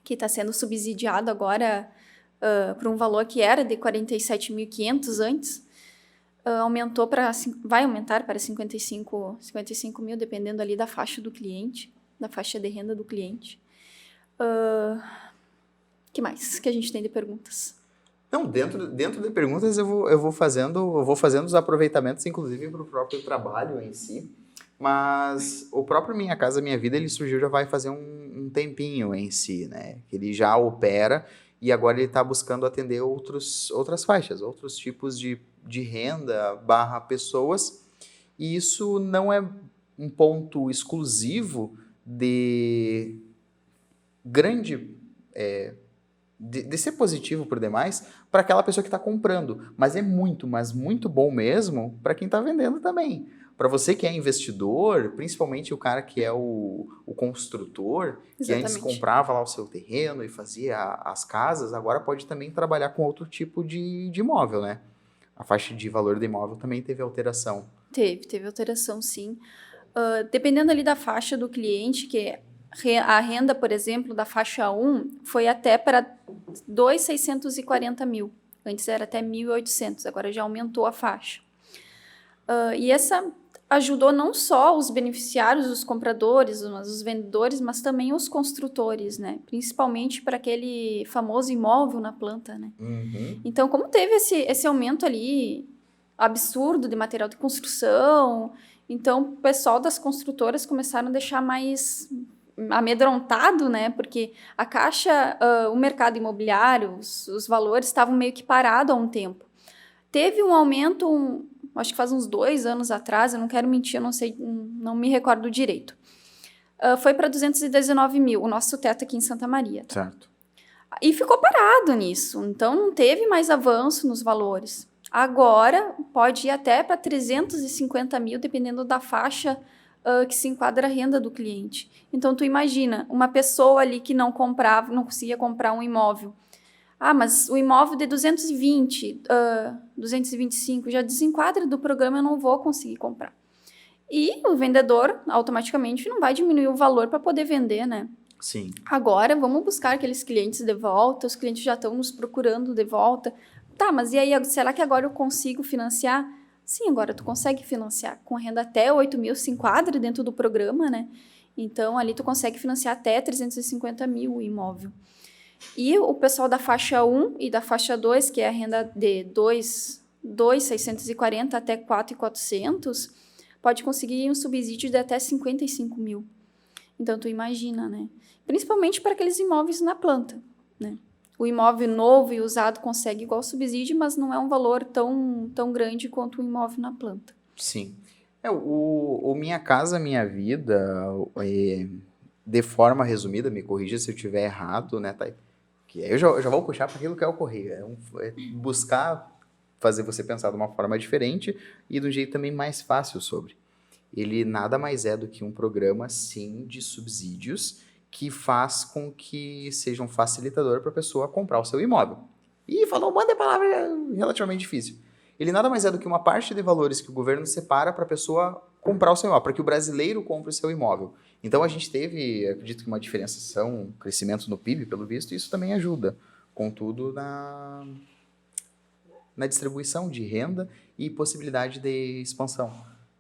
Speaker 3: Que está sendo subsidiado agora para um valor que era de 47.500 antes, vai aumentar para 55 mil, dependendo ali da faixa do cliente, da faixa de renda do cliente. Que mais que a gente tem de perguntas?
Speaker 1: Não, dentro de perguntas eu vou fazendo os aproveitamentos, inclusive para o próprio trabalho em si. Mas o próprio Minha Casa Minha Vida, ele surgiu já vai fazer um tempinho em si, né? Ele já opera e agora ele está buscando atender outras faixas, outros tipos de renda / pessoas. E isso não é um ponto exclusivo de grande... de ser positivo por demais para aquela pessoa que está comprando. Mas é mas muito bom mesmo para quem está vendendo também. Para você que é investidor, principalmente o cara que é o construtor, que antes comprava lá o seu terreno e fazia as casas, agora pode também trabalhar com outro tipo de imóvel, né? A faixa de valor do imóvel também teve alteração.
Speaker 3: Teve alteração, sim. Dependendo ali da faixa do cliente, que a renda, por exemplo, da faixa 1 foi até para 2.640 mil. Antes era até 1.800, agora já aumentou a faixa. E essa ajudou não só os beneficiários, os compradores, os vendedores, mas também os construtores, né? Principalmente para aquele famoso imóvel na planta, né?
Speaker 1: Uhum.
Speaker 3: Então, como teve esse aumento ali absurdo de material de construção, então o pessoal das construtoras começaram a deixar mais amedrontado, né? Porque a Caixa, o mercado imobiliário, os valores estavam meio que parados há um tempo. Teve um aumento, acho que faz uns 2 anos atrás, eu não quero mentir, eu não sei, não me recordo direito. Foi para 219 mil, o nosso teto aqui em Santa Maria.
Speaker 1: Certo.
Speaker 3: E ficou parado nisso, então não teve mais avanço nos valores. Agora pode ir até para 350 mil, dependendo da faixa que se enquadra a renda do cliente. Então, tu imagina, uma pessoa ali que não conseguia comprar um imóvel. Mas o imóvel de 220, 225 já desenquadra do programa, eu não vou conseguir comprar. E o vendedor, automaticamente, não vai diminuir o valor para poder vender, né?
Speaker 1: Sim.
Speaker 3: Agora, vamos buscar aqueles clientes de volta, os clientes já estão nos procurando de volta. Tá, mas e aí, será que agora eu consigo financiar? Sim, agora tu consegue financiar. Com renda até 8 mil se enquadra dentro do programa, né? Então, ali tu consegue financiar até 350 mil o imóvel. E o pessoal da faixa 1 e da faixa 2, que é a renda de 2.640 até 4.400, pode conseguir um subsídio de até 55 mil. Então, tu imagina, né? Principalmente para aqueles imóveis na planta, né? O imóvel novo e usado consegue igual subsídio, mas não é um valor tão grande quanto o imóvel na planta.
Speaker 1: Sim. O Minha Casa Minha Vida, de forma resumida, me corrija se eu estiver errado, né, Thay? Que eu já vou puxar para aquilo que é o correio. É buscar fazer você pensar de uma forma diferente e de um jeito também mais fácil sobre. Ele nada mais é do que um programa, sim, de subsídios que faz com que seja um facilitador para a pessoa comprar o seu imóvel. E falou um monte de palavra relativamente difícil. Ele nada mais é do que uma parte de valores que o governo separa para a pessoa comprar o seu imóvel, para que o brasileiro compre o seu imóvel. Então a gente teve, acredito que uma diferenciação, um crescimento no PIB, pelo visto, e isso também ajuda, contudo, na distribuição de renda e possibilidade de expansão,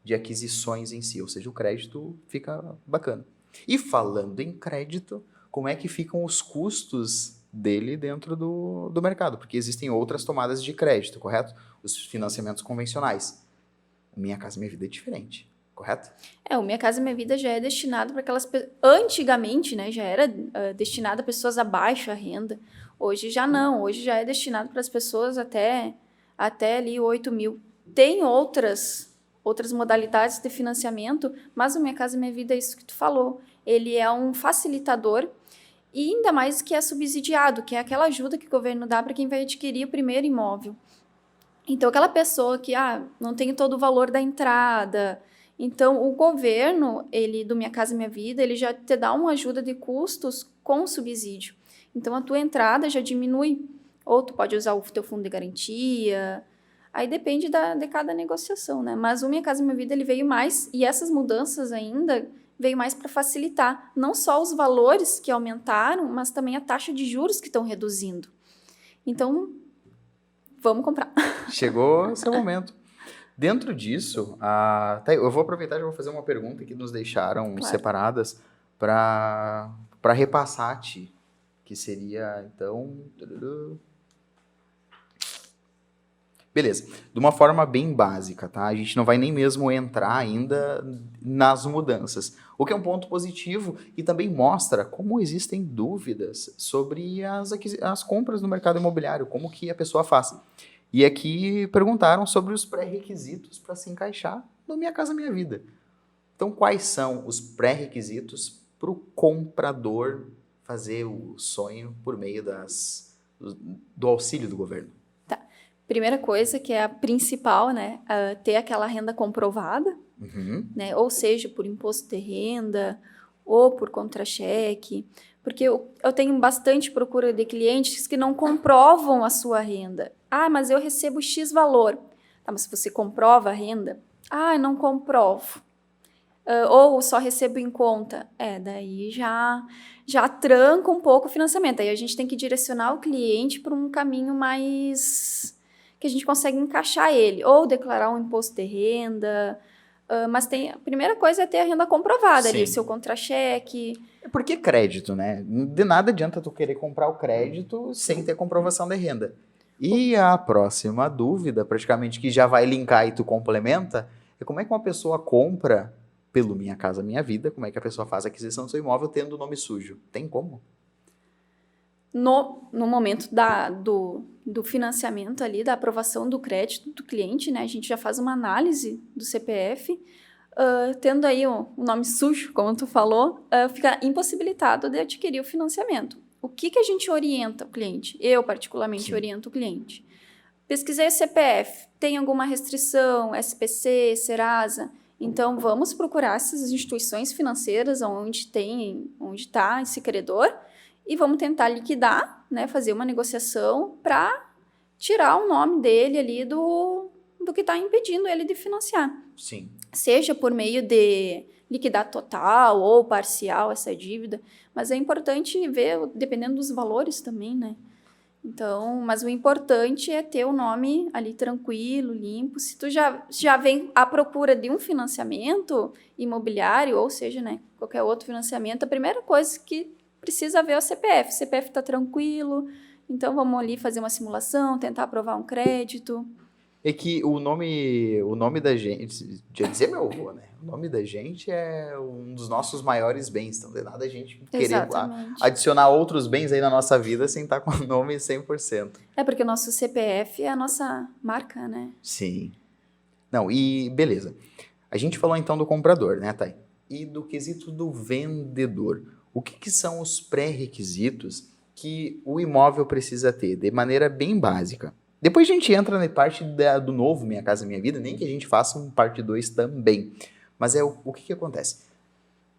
Speaker 1: de aquisições em si, ou seja, o crédito fica bacana. E falando em crédito, como é que ficam os custos dele dentro do mercado? Porque existem outras tomadas de crédito, correto? Os financiamentos convencionais. Minha Casa Minha Vida é diferente, correto?
Speaker 3: O Minha Casa Minha Vida já é destinado para aquelas... Antigamente, né, já era destinado a pessoas abaixo a renda. Hoje já não, hoje já é destinado para as pessoas até ali 8 mil. Tem outras modalidades de financiamento, mas o Minha Casa Minha Vida é isso que tu falou. Ele é um facilitador e ainda mais que é subsidiado, que é aquela ajuda que o governo dá para quem vai adquirir o primeiro imóvel. Então, aquela pessoa que não tem todo o valor da entrada. Então, o governo, do Minha Casa Minha Vida, ele já te dá uma ajuda de custos com subsídio. Então, a tua entrada já diminui. Ou tu pode usar o teu fundo de garantia. Aí depende de cada negociação, né? Mas o Minha Casa Minha Vida, ele veio mais, e essas mudanças ainda veio mais para facilitar, não só os valores que aumentaram, mas também a taxa de juros que estão reduzindo. Então, vamos comprar.
Speaker 1: Chegou seu momento. Dentro disso, eu vou aproveitar e vou fazer uma pergunta que nos deixaram separadas para repassar a ti, que seria, então... Beleza, de uma forma bem básica, tá? A gente não vai nem mesmo entrar ainda nas mudanças, o que é um ponto positivo e também mostra como existem dúvidas sobre as compras no mercado imobiliário, como que a pessoa faz. E aqui perguntaram sobre os pré-requisitos para se encaixar no Minha Casa Minha Vida. Então, quais são os pré-requisitos para o comprador fazer o sonho por meio do auxílio do governo?
Speaker 3: Primeira coisa, que é a principal, né? Ter aquela renda comprovada, né? Ou seja, por imposto de renda ou por contra-cheque. Porque eu tenho bastante procura de clientes que não comprovam a sua renda. Ah, mas eu recebo X valor. Tá, mas se você comprova a renda? Ah, não comprovo. Ou só recebo em conta. Daí já tranca um pouco o financiamento. Aí a gente tem que direcionar o cliente para um caminho mais... que a gente consegue encaixar ele, ou declarar um imposto de renda, mas a primeira coisa é ter a renda comprovada ali, o seu contra-cheque.
Speaker 1: Por que crédito, né? De nada adianta tu querer comprar o crédito sem ter comprovação de renda. E a próxima dúvida, praticamente, que já vai linkar e tu complementa, é como é que uma pessoa compra pelo Minha Casa Minha Vida, como é que a pessoa faz a aquisição do seu imóvel tendo o nome sujo? Tem como?
Speaker 3: No momento do financiamento ali, da aprovação do crédito do cliente, né, a gente já faz uma análise do CPF, tendo aí o nome sujo, como tu falou, fica impossibilitado de adquirir o financiamento. O que a gente orienta o cliente? Eu, particularmente, oriento o cliente. Pesquisei o CPF, tem alguma restrição, SPC, Serasa? Então, vamos procurar essas instituições financeiras onde está esse credor, e vamos tentar liquidar, né, fazer uma negociação para tirar o nome dele ali do que está impedindo ele de financiar.
Speaker 1: Sim.
Speaker 3: Seja por meio de liquidar total ou parcial essa dívida, mas é importante ver, dependendo dos valores também, né? Então, mas o importante é ter o nome ali tranquilo, limpo. Se tu já vem à procura de um financiamento imobiliário, ou seja, né, qualquer outro financiamento, a primeira coisa que precisa ver o CPF. O CPF está tranquilo, então vamos ali fazer uma simulação, tentar aprovar um crédito.
Speaker 1: É que o nome da gente, já dizia meu avô, né? O nome da gente é um dos nossos maiores bens, então não é nada a gente querer adicionar outros bens aí na nossa vida sem estar com o nome 100%.
Speaker 3: É porque o nosso CPF é a nossa marca, né?
Speaker 1: Sim. Não, e beleza. A gente falou então do comprador, né, Thay? E do quesito do vendedor. O que são os pré-requisitos que o imóvel precisa ter, de maneira bem básica? Depois a gente entra na parte do novo Minha Casa Minha Vida, nem que a gente faça um parte 2 também. Mas o que acontece?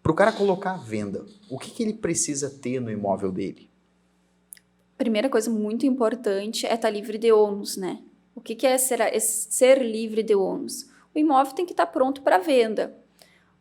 Speaker 1: Para o cara colocar a venda, o que ele precisa ter no imóvel dele?
Speaker 3: Primeira coisa muito importante é estar livre de ônus, né? O que é ser livre de ônus? O imóvel tem que estar pronto para venda.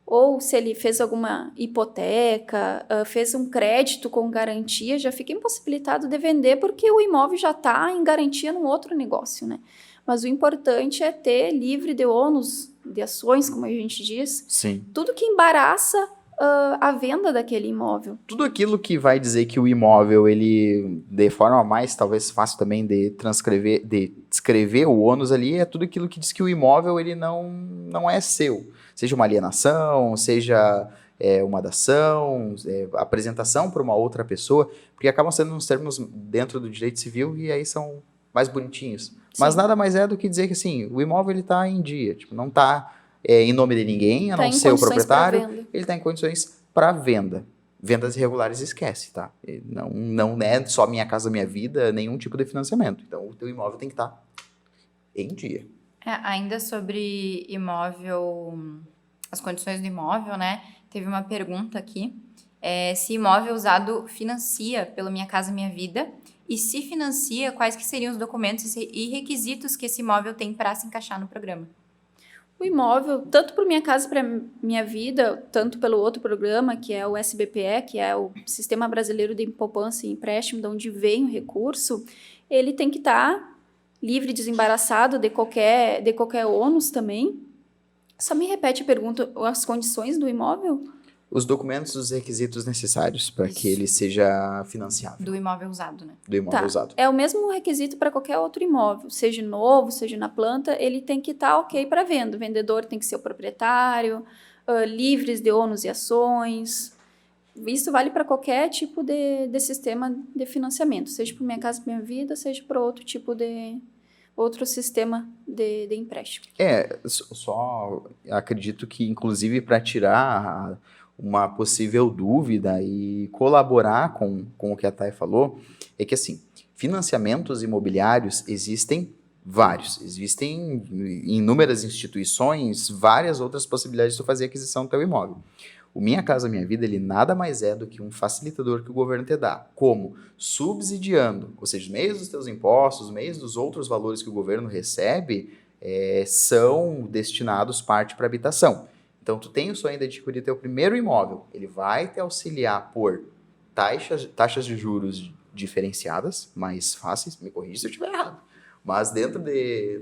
Speaker 3: Ou se ele fez alguma hipoteca, fez um crédito com garantia, já fica impossibilitado de vender porque o imóvel já está em garantia num outro negócio, né? Mas o importante é ter livre de ônus, de ações, como a gente diz.
Speaker 1: Sim.
Speaker 3: Tudo que embaraça a venda daquele imóvel.
Speaker 1: Tudo aquilo que vai dizer que o imóvel, ele, de forma mais talvez fácil também de descrever o ônus ali, é tudo aquilo que diz que o imóvel ele não é seu. Seja uma alienação, seja uma dação, apresentação para uma outra pessoa, porque acabam sendo uns termos dentro do direito civil e aí são mais bonitinhos. Sim. Mas nada mais é do que dizer que assim, o imóvel ele está em dia, tipo, não está em nome de ninguém, a não ser o proprietário, ele está em condições para venda. Vendas irregulares esquece, tá? Não é só Minha Casa Minha Vida, nenhum tipo de financiamento. Então o teu imóvel tem que estar em dia.
Speaker 2: Ainda sobre imóvel, as condições do imóvel, né? Teve uma pergunta aqui. se imóvel usado financia pelo Minha Casa Minha Vida e se financia, quais que seriam os documentos e requisitos que esse imóvel tem para se encaixar no programa.
Speaker 3: O imóvel, tanto para Minha Casa para Minha Vida, tanto pelo outro programa, que é o SBPE, que é o Sistema Brasileiro de Poupança e Empréstimo, de onde vem o recurso, ele tem que estar livre, desembaraçado de qualquer ônus também. Só me repete a pergunta, as condições do imóvel?
Speaker 1: Os documentos, os requisitos necessários para que ele seja financiável.
Speaker 2: Do imóvel usado, né?
Speaker 1: Do imóvel usado.
Speaker 3: É o mesmo requisito para qualquer outro imóvel, seja novo, seja na planta, ele tem que estar ok para venda. O vendedor tem que ser o proprietário, livres de ônus e ações. Isso vale para qualquer tipo de sistema de financiamento, seja para Minha Casa Minha Vida, seja para outro tipo de outro sistema de empréstimo.
Speaker 1: Só acredito que, inclusive, para tirar uma possível dúvida e colaborar com o que a Thay falou, é que, assim, financiamentos imobiliários existem vários. Existem inúmeras instituições, várias outras possibilidades de tu fazer aquisição do teu imóvel. O Minha Casa Minha Vida, ele nada mais é do que um facilitador que o governo te dá. Como? Subsidiando, ou seja, os meios dos teus impostos, os meios dos outros valores que o governo recebe, são destinados parte para habitação. Então, tu tem o sonho de adquirir teu primeiro imóvel, ele vai te auxiliar por taxas de juros diferenciadas, mais fáceis, me corrija se eu estiver errado. Mas dentro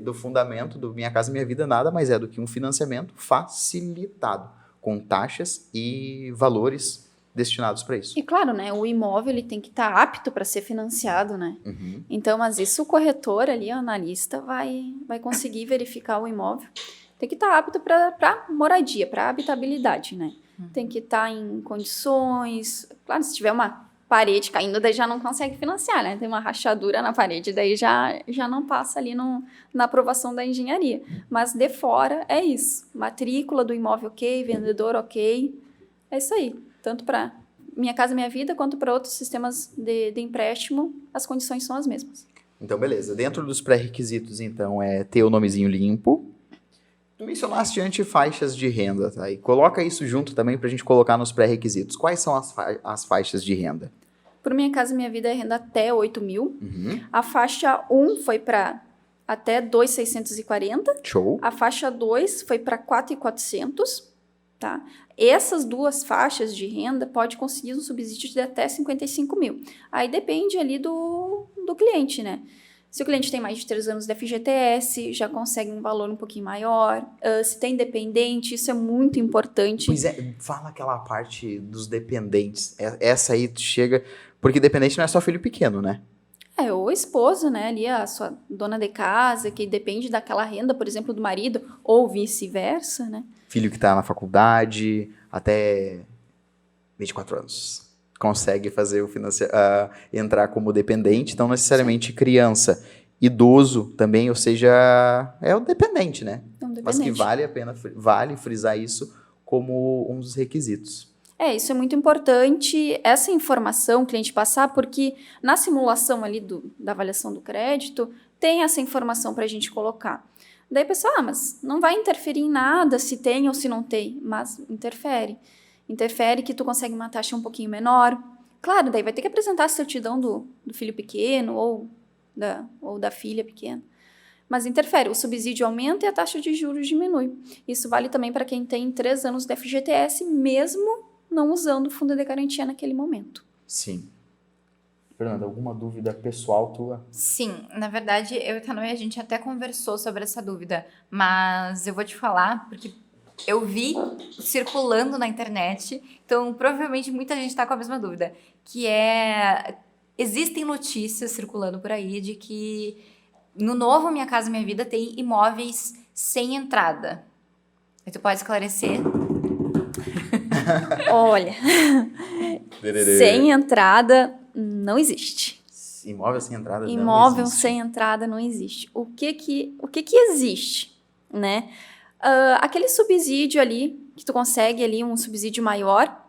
Speaker 1: do fundamento do Minha Casa Minha Vida, nada mais é do que um financiamento facilitado, com taxas e valores destinados para isso.
Speaker 3: E claro, né, o imóvel ele tem que estar apto para ser financiado, né?
Speaker 1: Uhum.
Speaker 3: Então, mas isso o corretor ali, o analista, vai conseguir verificar o imóvel. Tem que estar apto para moradia, para habitabilidade, né? Tem que estar em condições... Claro, se tiver uma parede caindo, daí já não consegue financiar, né? Tem uma rachadura na parede, daí já não passa ali na aprovação da engenharia. Mas de fora é isso. Matrícula do imóvel ok, vendedor ok. É isso aí. Tanto para Minha Casa Minha Vida, quanto para outros sistemas de empréstimo, as condições são as mesmas.
Speaker 1: Então, beleza. Dentro dos pré-requisitos, então, é ter o nomezinho limpo. Tu mencionaste antes-faixas de renda, tá? E coloca isso junto também para a gente colocar nos pré-requisitos. Quais são as faixas de renda?
Speaker 3: Por Minha Casa Minha Vida é renda até 8 mil.
Speaker 1: Uhum.
Speaker 3: A faixa 1 foi para até 2.640.
Speaker 1: Show.
Speaker 3: A faixa 2 foi para 4.400, tá? Essas duas faixas de renda pode conseguir um subsídio de até 55 mil. Aí depende ali do cliente, né? Se o cliente tem mais de 3 anos de FGTS, já consegue um valor um pouquinho maior. Se tem dependente, isso é muito importante.
Speaker 1: Pois é, fala aquela parte dos dependentes. Essa aí tu chega... Porque dependente não é só filho pequeno, né?
Speaker 3: Ou esposo, né? Ali a sua dona de casa, que depende daquela renda, por exemplo, do marido, ou vice-versa, né?
Speaker 1: Filho que tá na faculdade, até 24 anos. Consegue fazer entrar como dependente, não necessariamente criança. Idoso também, ou seja, é o dependente, né?
Speaker 3: É um dependente.
Speaker 1: Mas que vale a pena, vale frisar isso como um dos requisitos.
Speaker 3: Isso é muito importante, essa informação o cliente passar, porque na simulação ali da avaliação do crédito, tem essa informação para a gente colocar. Daí a pessoa, mas não vai interferir em nada se tem ou se não tem, mas interfere. Interfere que tu consegue uma taxa um pouquinho menor. Claro, daí vai ter que apresentar a certidão do filho pequeno ou da filha pequena. Mas interfere, o subsídio aumenta e a taxa de juros diminui. Isso vale também para quem tem 3 anos de FGTS, mesmo não usando o fundo de garantia naquele momento.
Speaker 1: Sim. Fernanda, alguma dúvida pessoal tua?
Speaker 2: Sim, na verdade, eu e a Tanoe, a gente até conversou sobre essa dúvida, mas eu vou te falar, porque eu vi circulando na internet, então provavelmente muita gente está com a mesma dúvida, que existem notícias circulando por aí de que no novo Minha Casa Minha Vida tem imóveis sem entrada. E tu pode esclarecer?
Speaker 3: Olha, sem entrada não existe.
Speaker 1: Imóvel sem entrada
Speaker 3: Imóvel
Speaker 1: não existe.
Speaker 3: sem entrada não existe. O que existe, né? Aquele subsídio ali, que tu consegue ali um subsídio maior.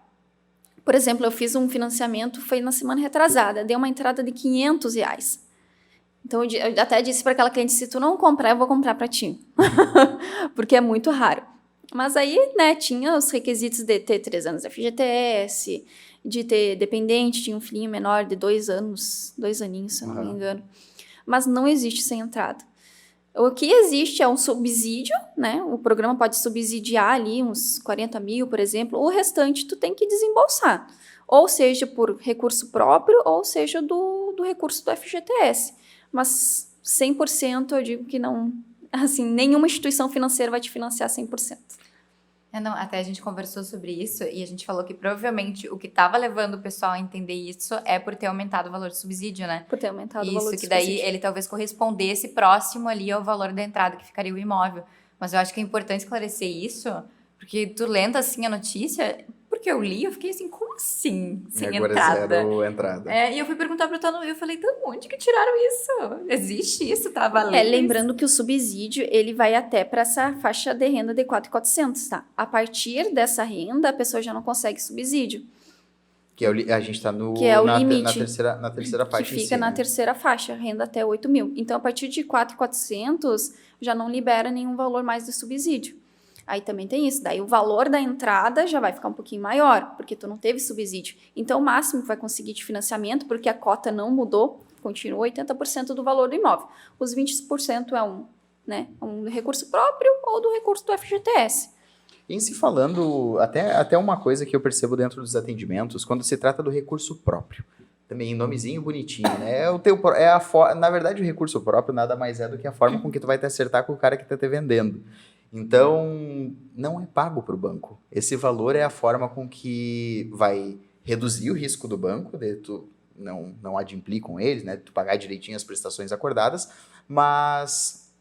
Speaker 3: Por exemplo, eu fiz um financiamento, foi na semana retrasada, deu uma entrada de R$500. Então, eu até disse para aquela cliente, se tu não comprar, eu vou comprar para ti. Porque é muito raro. Mas aí, né, tinha os requisitos de ter 3 anos de FGTS, de ter dependente, tinha um filhinho menor de 2 aninhos, se eu não me engano. Mas não existe sem entrada. O que existe é um subsídio, né? O programa pode subsidiar ali uns 40 mil, por exemplo. O restante tu tem que desembolsar. Ou seja, por recurso próprio, ou seja, do recurso do FGTS. Mas 100% eu digo que não... Assim, nenhuma instituição financeira vai te financiar 100%.
Speaker 2: Não, até a gente conversou sobre isso e a gente falou que provavelmente o que estava levando o pessoal a entender isso é por ter aumentado o valor do subsídio, né?
Speaker 3: Por ter aumentado o valor do
Speaker 2: Isso, que daí
Speaker 3: subsídio.
Speaker 2: ele talvez correspondesse próximo ali ao valor da entrada que ficaria o imóvel. Mas eu acho que é importante esclarecer isso, porque tu lendo assim a notícia, porque eu li, eu fiquei assim, como assim? Sem
Speaker 1: Agora
Speaker 2: entrada.
Speaker 1: zero entrada.
Speaker 2: E eu fui perguntar pro Tano e eu falei, então, onde que tiraram isso? Existe isso? Tá valendo?
Speaker 3: Lembrando que o subsídio, ele vai até para essa faixa de renda de 4.400, tá? A partir dessa renda, a pessoa já não consegue subsídio.
Speaker 1: Que é a gente está
Speaker 3: Que é o limite.
Speaker 1: Na terceira faixa
Speaker 3: Que fica
Speaker 1: em si,
Speaker 3: na
Speaker 1: né?
Speaker 3: terceira faixa, renda até 8 mil. Então, a partir de 4.400, já não libera nenhum valor mais de subsídio. Aí também tem isso. Daí o valor da entrada já vai ficar um pouquinho maior, porque tu não teve subsídio. Então, o máximo que vai conseguir de financiamento, porque a cota não mudou, continua 80% do valor do imóvel. Os 20% é um recurso próprio ou do recurso do FGTS.
Speaker 1: Em se falando, até uma coisa que eu percebo dentro dos atendimentos, quando se trata do recurso próprio. Também nomezinho bonitinho, né? Na verdade, o recurso próprio nada mais é do que a forma com que tu vai te acertar com o cara que está te vendendo. Então, não é pago para o banco. Esse valor é a forma com que vai reduzir o risco do banco, de tu não adimplir com eles, né? Tu pagar direitinho as prestações acordadas, mas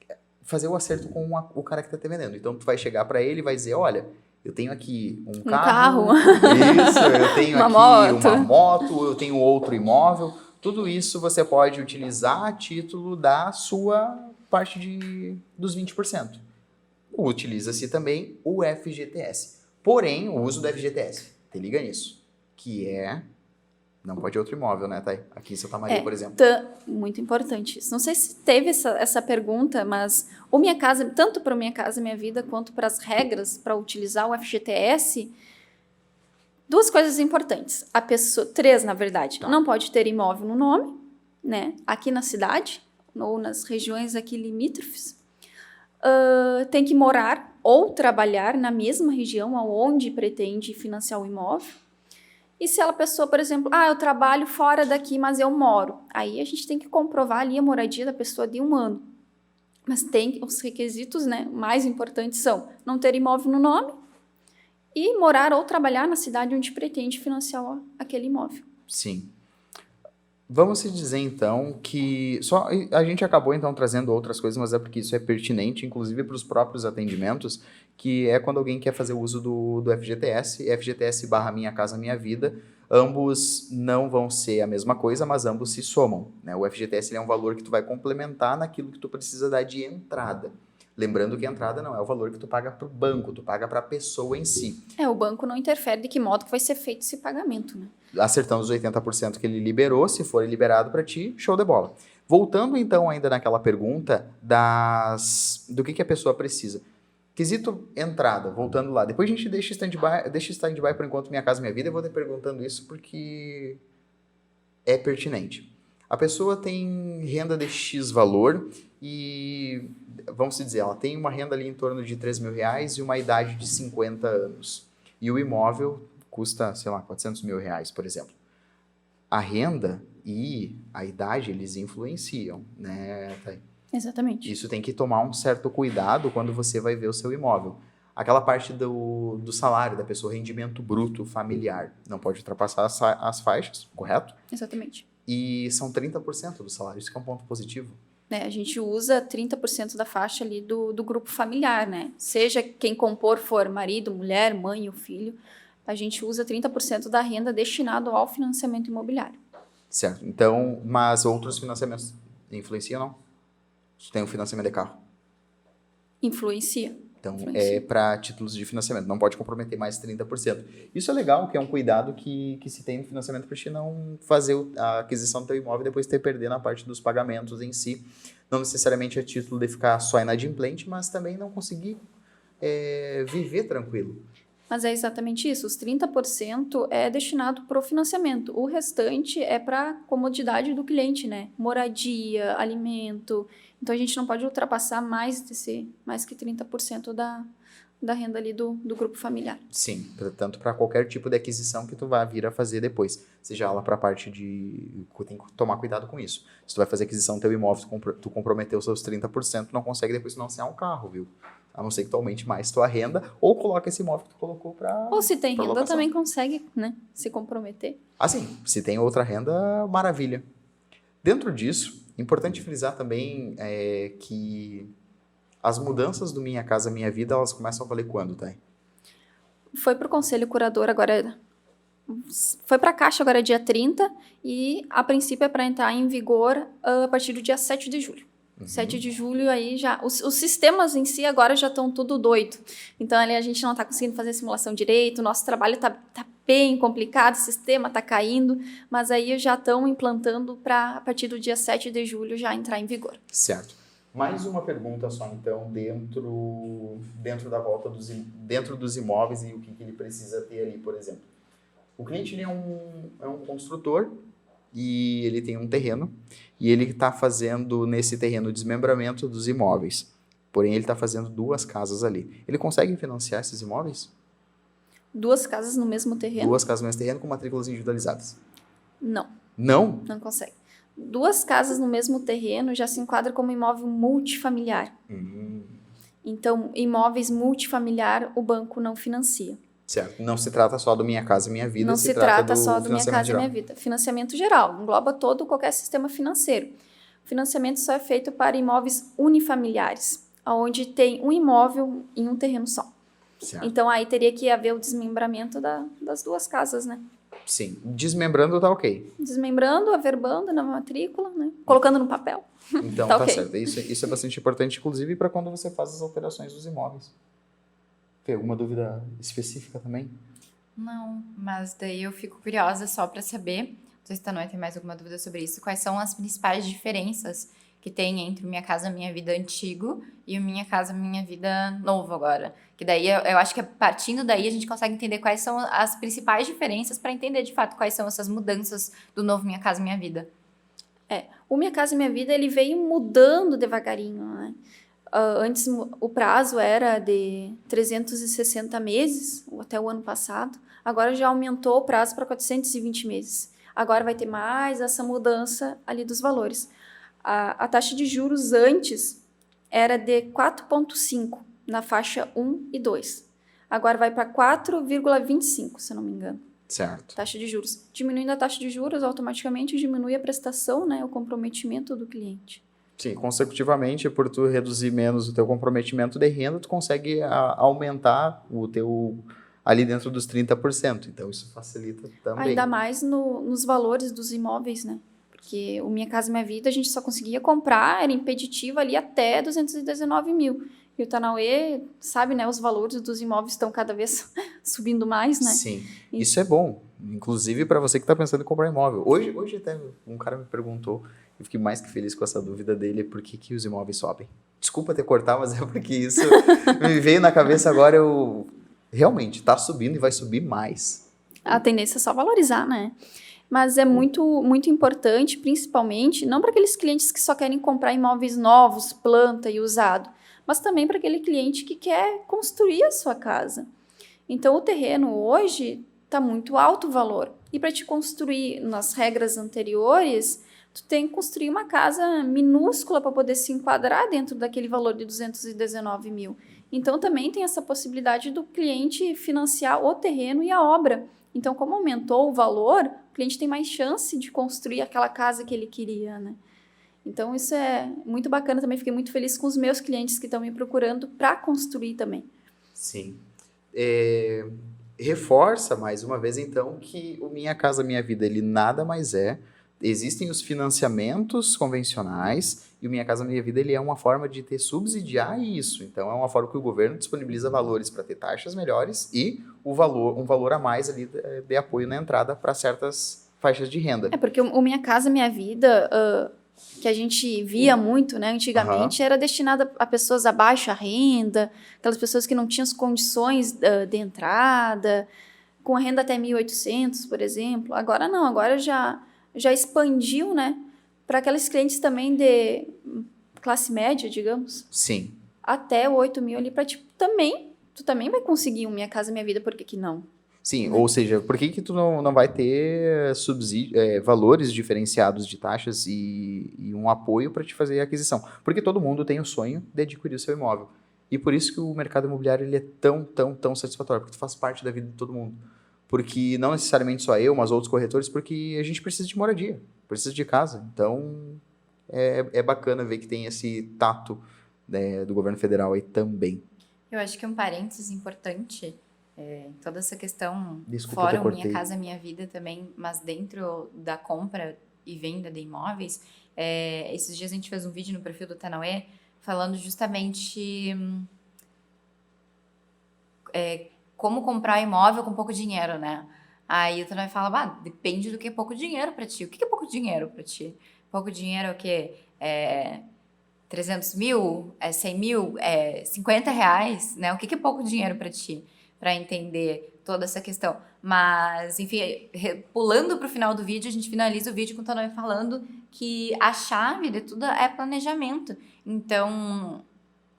Speaker 1: fazer o acerto com o cara que está te vendendo. Então, tu vai chegar para ele e vai dizer, olha, eu tenho aqui um carro. Isso, eu tenho uma moto, eu tenho outro imóvel. Tudo isso você pode utilizar a título da sua parte dos 20%. Utiliza-se também o FGTS. Porém, o uso do FGTS, te liga nisso, que não pode outro imóvel, né, Thay? Aqui em Santa Maria, por exemplo.
Speaker 3: Muito importante isso. Não sei se teve essa pergunta, mas o Minha Casa, tanto para o Minha Casa Minha Vida, quanto para as regras para utilizar o FGTS, 2 coisas importantes. 3, na verdade. Tá. Não pode ter imóvel no nome, né? Aqui na cidade, ou nas regiões aqui limítrofes. Tem que morar ou trabalhar na mesma região onde pretende financiar o imóvel. E se a pessoa, por exemplo, eu trabalho fora daqui, mas eu moro. Aí a gente tem que comprovar ali a moradia da pessoa de 1 ano. Mas tem os requisitos, né, mais importantes são não ter imóvel no nome e morar ou trabalhar na cidade onde pretende financiar aquele imóvel.
Speaker 1: Sim. Vamos se dizer, então, que a gente acabou, então, trazendo outras coisas, mas é porque isso é pertinente, inclusive para os próprios atendimentos, que é quando alguém quer fazer o uso do FGTS, FGTS / Minha Casa Minha Vida, ambos não vão ser a mesma coisa, mas ambos se somam, né? O FGTS ele é um valor que tu vai complementar naquilo que tu precisa dar de entrada. Lembrando que a entrada não é o valor que tu paga para o banco, tu paga para a pessoa em si.
Speaker 3: O banco não interfere de que modo que vai ser feito esse pagamento, né?
Speaker 1: Acertando os 80% que ele liberou, se for liberado para ti, show de bola. Voltando então ainda naquela pergunta do que a pessoa precisa. Quesito entrada, voltando lá. Depois a gente deixa stand-by por enquanto Minha Casa Minha Vida. Eu vou te perguntando isso porque é pertinente. A pessoa tem renda de X valor e, vamos dizer, ela tem uma renda ali em torno de R$3.000 e uma idade de 50 anos. E o imóvel custa, sei lá, R$400.000, por exemplo. A renda e a idade, eles influenciam, né, Thay?
Speaker 3: Exatamente.
Speaker 1: Isso tem que tomar um certo cuidado quando você vai ver o seu imóvel. Aquela parte do salário da pessoa, rendimento bruto familiar, não pode ultrapassar as faixas, correto?
Speaker 3: Exatamente.
Speaker 1: E são 30% do salário, isso que é um ponto positivo.
Speaker 3: A gente usa 30% da faixa ali do grupo familiar, né? Seja quem compor for marido, mulher, mãe ou filho, a gente usa 30% da renda destinado ao financiamento imobiliário.
Speaker 1: Certo. Então, mas outros financiamentos influenciam, não? Você tem um financiamento de carro?
Speaker 3: Influencia.
Speaker 1: Então, é para títulos de financiamento. Não pode comprometer mais 30%. Isso é legal, que é um cuidado que se tem no financiamento para ti não fazer a aquisição do teu imóvel e depois ter perder na parte dos pagamentos em si. Não necessariamente a título de ficar só inadimplente, mas também não conseguir viver tranquilo.
Speaker 3: Mas é exatamente isso, os 30% é destinado para o financiamento, o restante é para a comodidade do cliente, né? Moradia, alimento, então a gente não pode ultrapassar mais que 30% da renda ali do grupo familiar.
Speaker 1: Sim, tanto para qualquer tipo de aquisição que tu vai vir a fazer depois, seja ela para a parte de... Tem que tomar cuidado com isso. Se tu vai fazer aquisição do teu imóvel, tu comprometeu os seus 30%, não consegue depois financiar um carro, viu? A não ser que tu aumente mais tua renda, ou coloca esse imóvel que tu colocou para...
Speaker 3: Ou se tem renda,
Speaker 1: locação.
Speaker 3: também consegue, né, se comprometer.
Speaker 1: Assim, se tem outra renda, maravilha. Dentro disso, importante frisar também que as mudanças do Minha Casa Minha Vida, elas começam a valer quando, Thay?
Speaker 3: Foi para o Conselho Curador agora... Foi para a Caixa agora dia 30 e a princípio é para entrar em vigor a partir do dia 7 de julho. 7 de julho aí já... Os sistemas em si agora já estão tudo doido. Então ali a gente não está conseguindo fazer a simulação direito, o nosso trabalho está bem complicado, o sistema está caindo, mas aí já estão implantando para a partir do dia 7 de julho já entrar em vigor.
Speaker 1: Certo. Mais uma pergunta só, então, dentro da volta dentro dos imóveis e o que ele precisa ter ali, por exemplo. O cliente ele é um construtor e ele tem um terreno e ele está fazendo nesse terreno o desmembramento dos imóveis. Porém, ele está fazendo 2 casas ali. Ele consegue financiar esses imóveis?
Speaker 3: 2 casas no mesmo terreno?
Speaker 1: 2 casas no mesmo terreno com matrículas individualizadas?
Speaker 3: Não.
Speaker 1: Não?
Speaker 3: Não consegue. 2 casas no mesmo terreno já se enquadra como imóvel multifamiliar. Então, imóveis multifamiliar, o banco não financia.
Speaker 1: Certo. Não se trata só do Minha Casa Minha Vida,
Speaker 3: não se trata só do Minha Casa
Speaker 1: geral.
Speaker 3: Minha Vida. Financiamento geral, engloba todo qualquer sistema financeiro. O financiamento só é feito para imóveis unifamiliares, onde tem um imóvel em um terreno só.
Speaker 1: Certo.
Speaker 3: Então, aí teria que haver o desmembramento das 2 casas, né?
Speaker 1: Sim. Desmembrando tá ok.
Speaker 3: Desmembrando, averbando na matrícula, né? Colocando no papel.
Speaker 1: Então
Speaker 3: Tá
Speaker 1: tá
Speaker 3: ok.
Speaker 1: certo. Isso é bastante importante, inclusive, para quando você faz as alterações dos imóveis. Tem alguma dúvida específica também?
Speaker 2: Não, mas daí eu fico curiosa só para saber, não sei se a Tanoe tem mais alguma dúvida sobre isso, quais são as principais diferenças que tem entre o Minha Casa Minha Vida antigo e o Minha Casa Minha Vida novo agora. Que daí eu acho que partindo daí a gente consegue entender quais são as principais diferenças para entender de fato quais são essas mudanças do novo Minha Casa Minha Vida.
Speaker 3: O Minha Casa Minha Vida, ele veio mudando devagarinho, né? Antes o prazo era de 360 meses, até o ano passado. Agora já aumentou o prazo para 420 meses. Agora vai ter mais essa mudança ali dos valores. A taxa de juros antes era de 4,5 na faixa 1 e 2. Agora vai para 4,25, se eu não me engano.
Speaker 1: Certo.
Speaker 3: Taxa de juros. Diminuindo a taxa de juros, automaticamente diminui a prestação, né, o comprometimento do cliente.
Speaker 1: Sim, consecutivamente, por tu reduzir menos o teu comprometimento de renda, tu consegue aumentar o teu ali dentro dos 30%. Então, isso facilita também.
Speaker 3: Ainda mais nos valores dos imóveis, né? Porque o Minha Casa Minha Vida, a gente só conseguia comprar, era impeditivo ali até 219 mil. E o Tanauê, sabe, né? Os valores dos imóveis estão cada vez subindo mais, né?
Speaker 1: Sim, isso é bom. Inclusive para você que está pensando em comprar imóvel. Hoje até um cara me perguntou, eu fiquei mais que feliz com essa dúvida dele, por que os imóveis sobem. Desculpa ter cortado, mas é porque isso me veio na cabeça agora, realmente, está subindo e vai subir mais.
Speaker 3: A tendência é só valorizar, né? Mas é muito, muito importante, principalmente, não para aqueles clientes que só querem comprar imóveis novos, planta e usado, mas também para aquele cliente que quer construir a sua casa. Então, o terreno hoje está muito alto o valor. E para te construir nas regras anteriores, tu tem que construir uma casa minúscula para poder se enquadrar dentro daquele valor de 219 mil. Então, também tem essa possibilidade do cliente financiar o terreno e a obra. Então, como aumentou o valor, o cliente tem mais chance de construir aquela casa que ele queria, né? Então, isso é muito bacana também. Fiquei muito feliz com os meus clientes que estão me procurando para construir também.
Speaker 1: Sim. Reforça, mais uma vez, então, que o Minha Casa Minha Vida, ele nada mais é. Existem os financiamentos convencionais e o Minha Casa Minha Vida, ele é uma forma de subsidiar isso. Então, é uma forma que o governo disponibiliza valores para ter taxas melhores e um valor a mais ali de apoio na entrada para certas faixas de renda.
Speaker 3: Porque o Minha Casa Minha Vida... que a gente via muito, né, antigamente, era destinada a pessoas abaixo a renda, aquelas pessoas que não tinham as condições de entrada, com a renda até 1.800, por exemplo. Agora não, agora já expandiu, né, para aqueles clientes também de classe média, digamos.
Speaker 1: Sim.
Speaker 3: Até 8.000 ali para, tipo, tu também vai conseguir um Minha Casa Minha Vida, por que não?
Speaker 1: Sim, ou seja, por que tu não vai ter valores diferenciados de taxas e um apoio para te fazer a aquisição? Porque todo mundo tem o sonho de adquirir o seu imóvel. E por isso que o mercado imobiliário ele é tão satisfatório, porque tu faz parte da vida de todo mundo. Porque não necessariamente só eu, mas outros corretores, porque a gente precisa de moradia, precisa de casa. Então, é bacana ver que tem esse tato, né, do governo federal aí também.
Speaker 2: Eu acho que um parênteses importante toda essa questão,
Speaker 1: Desculpa,
Speaker 2: fora
Speaker 1: eu
Speaker 2: o
Speaker 1: cortei.
Speaker 2: Minha Casa Minha Vida também, mas dentro da compra e venda de imóveis, esses dias a gente fez um vídeo no perfil do Tanauê falando justamente como comprar imóvel com pouco dinheiro, né? Aí o Tanauê fala, depende do que é pouco dinheiro para ti. O que é pouco dinheiro para ti? Pouco dinheiro é o quê? 300 mil? 100 mil? 50 reais? Né? O que é pouco dinheiro para ti? Para entender toda essa questão. Mas, enfim, pulando para o final do vídeo, a gente finaliza o vídeo com o Tanauê falando que a chave de tudo é planejamento. Então,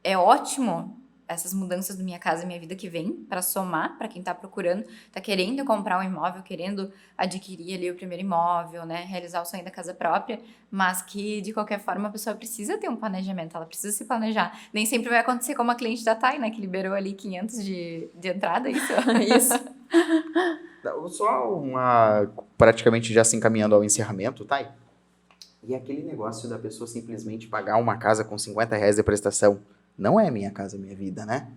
Speaker 2: é ótimo essas mudanças do Minha Casa Minha Vida que vem para somar para quem está procurando, está querendo comprar um imóvel, querendo adquirir ali o primeiro imóvel, né, realizar o sonho da casa própria, mas que de qualquer forma a pessoa precisa ter um planejamento, ela precisa se planejar. Nem sempre vai acontecer como a cliente da Thay, né, que liberou ali 500 de entrada, isso?
Speaker 1: Só praticamente já se encaminhando ao encerramento, Thay. E aquele negócio da pessoa simplesmente pagar uma casa com 50 reais de prestação, não é Minha Casa Minha Vida, né?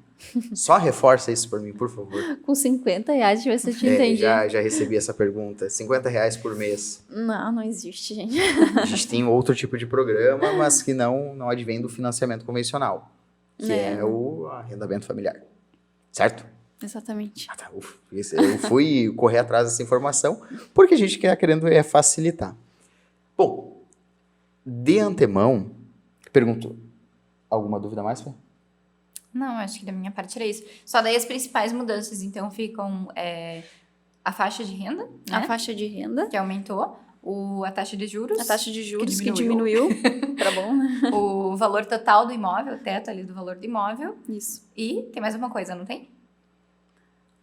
Speaker 1: Só reforça isso por mim, por favor.
Speaker 3: Com 50 reais, deixa eu ver se eu te entendi.
Speaker 1: Já recebi essa pergunta. 50 reais por mês.
Speaker 3: Não existe, gente.
Speaker 1: A gente tem outro tipo de programa, mas que não advém do financiamento convencional, que é o arrendamento familiar. Certo?
Speaker 3: Exatamente.
Speaker 1: Tá, eu fui correr atrás dessa informação porque a gente querendo facilitar. Bom, de antemão, perguntou, alguma dúvida mais, Fê?
Speaker 2: Não, acho que da minha parte era isso. Só daí as principais mudanças, então, ficam a faixa de renda, né?
Speaker 3: A faixa de renda.
Speaker 2: Que aumentou. A taxa de juros.
Speaker 3: A taxa de juros que diminuiu. Tá bom, né?
Speaker 2: O valor total do imóvel, o teto ali do valor do imóvel.
Speaker 3: Isso.
Speaker 2: E tem mais uma coisa, não tem?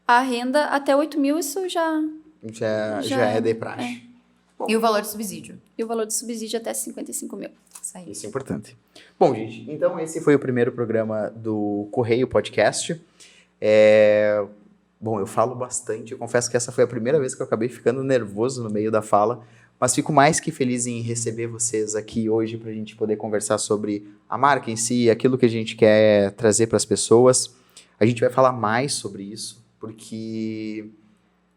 Speaker 3: A renda até 8.000, isso já
Speaker 1: é de praxe.
Speaker 2: E o valor do subsídio?
Speaker 3: E o valor do subsídio até 55.000.
Speaker 2: Isso aí.
Speaker 1: Isso é importante. Bom, gente, então esse foi o primeiro programa do Correio Podcast. Bom, eu falo bastante, eu confesso que essa foi a primeira vez que eu acabei ficando nervoso no meio da fala, mas fico mais que feliz em receber vocês aqui hoje para a gente poder conversar sobre a marca em si, aquilo que a gente quer trazer para as pessoas. A gente vai falar mais sobre isso, porque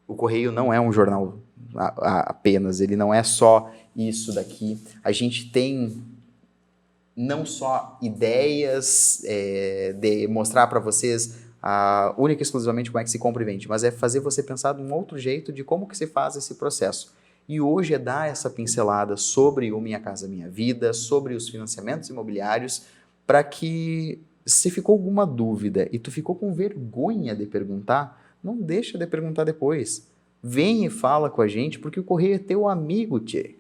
Speaker 1: o Correio não é um jornal apenas, ele não é só isso daqui. A gente tem não só ideias de mostrar para vocês única e exclusivamente como é que se compra e vende, mas é fazer você pensar de um outro jeito de como que se faz esse processo. E hoje é dar essa pincelada sobre o Minha Casa Minha Vida, sobre os financiamentos imobiliários, para que se ficou alguma dúvida e tu ficou com vergonha de perguntar, não deixa de perguntar depois. Vem e fala com a gente, porque o Correio é teu amigo, tchê.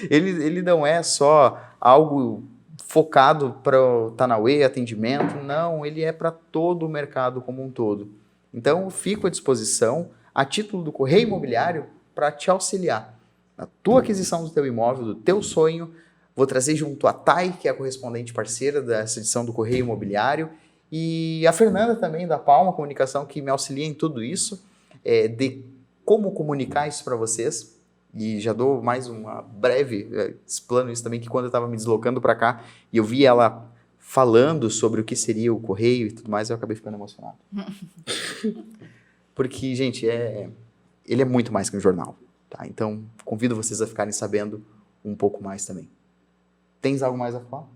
Speaker 1: ele não é só algo focado para o Tanauê, atendimento, não, ele é para todo o mercado como um todo. Então, eu fico à disposição, a título do Correio Imobiliário, para te auxiliar na tua aquisição do teu imóvel, do teu sonho. Vou trazer junto a Thay, que é a correspondente parceira dessa edição do Correio Imobiliário, e a Fernanda também, da Palma Comunicação, que me auxilia em tudo isso, de como comunicar isso para vocês. E já dou mais uma breve explano isso também, que quando eu estava me deslocando para cá e eu vi ela falando sobre o que seria o Correio e tudo mais, eu acabei ficando emocionado. Porque, gente, ele é muito mais que um jornal, tá? Então, convido vocês a ficarem sabendo um pouco mais também. Tens algo mais a falar?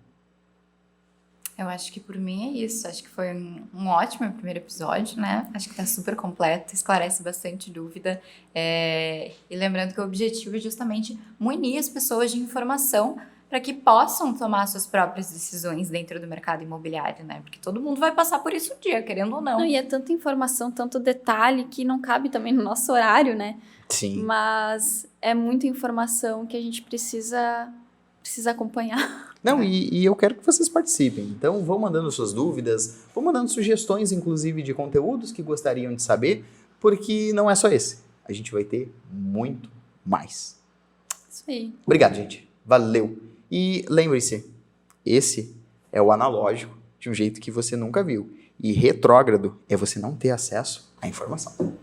Speaker 2: Eu acho que por mim é isso. Acho que foi um ótimo primeiro episódio, né? Acho que tá super completo, esclarece bastante dúvida. E lembrando que o objetivo é justamente munir as pessoas de informação para que possam tomar suas próprias decisões dentro do mercado imobiliário, né? Porque todo mundo vai passar por isso um dia, querendo ou não.
Speaker 3: Não, e é tanta informação, tanto detalhe que não cabe também no nosso horário, né?
Speaker 1: Sim.
Speaker 3: Mas é muita informação que a gente precisa acompanhar.
Speaker 1: Não, e eu quero que vocês participem. Então, vão mandando suas dúvidas, vão mandando sugestões, inclusive, de conteúdos que gostariam de saber, porque não é só esse. A gente vai ter muito mais.
Speaker 3: Isso aí.
Speaker 1: Obrigado, gente. Valeu. E lembre-se, esse é o analógico de um jeito que você nunca viu. E retrógrado é você não ter acesso à informação.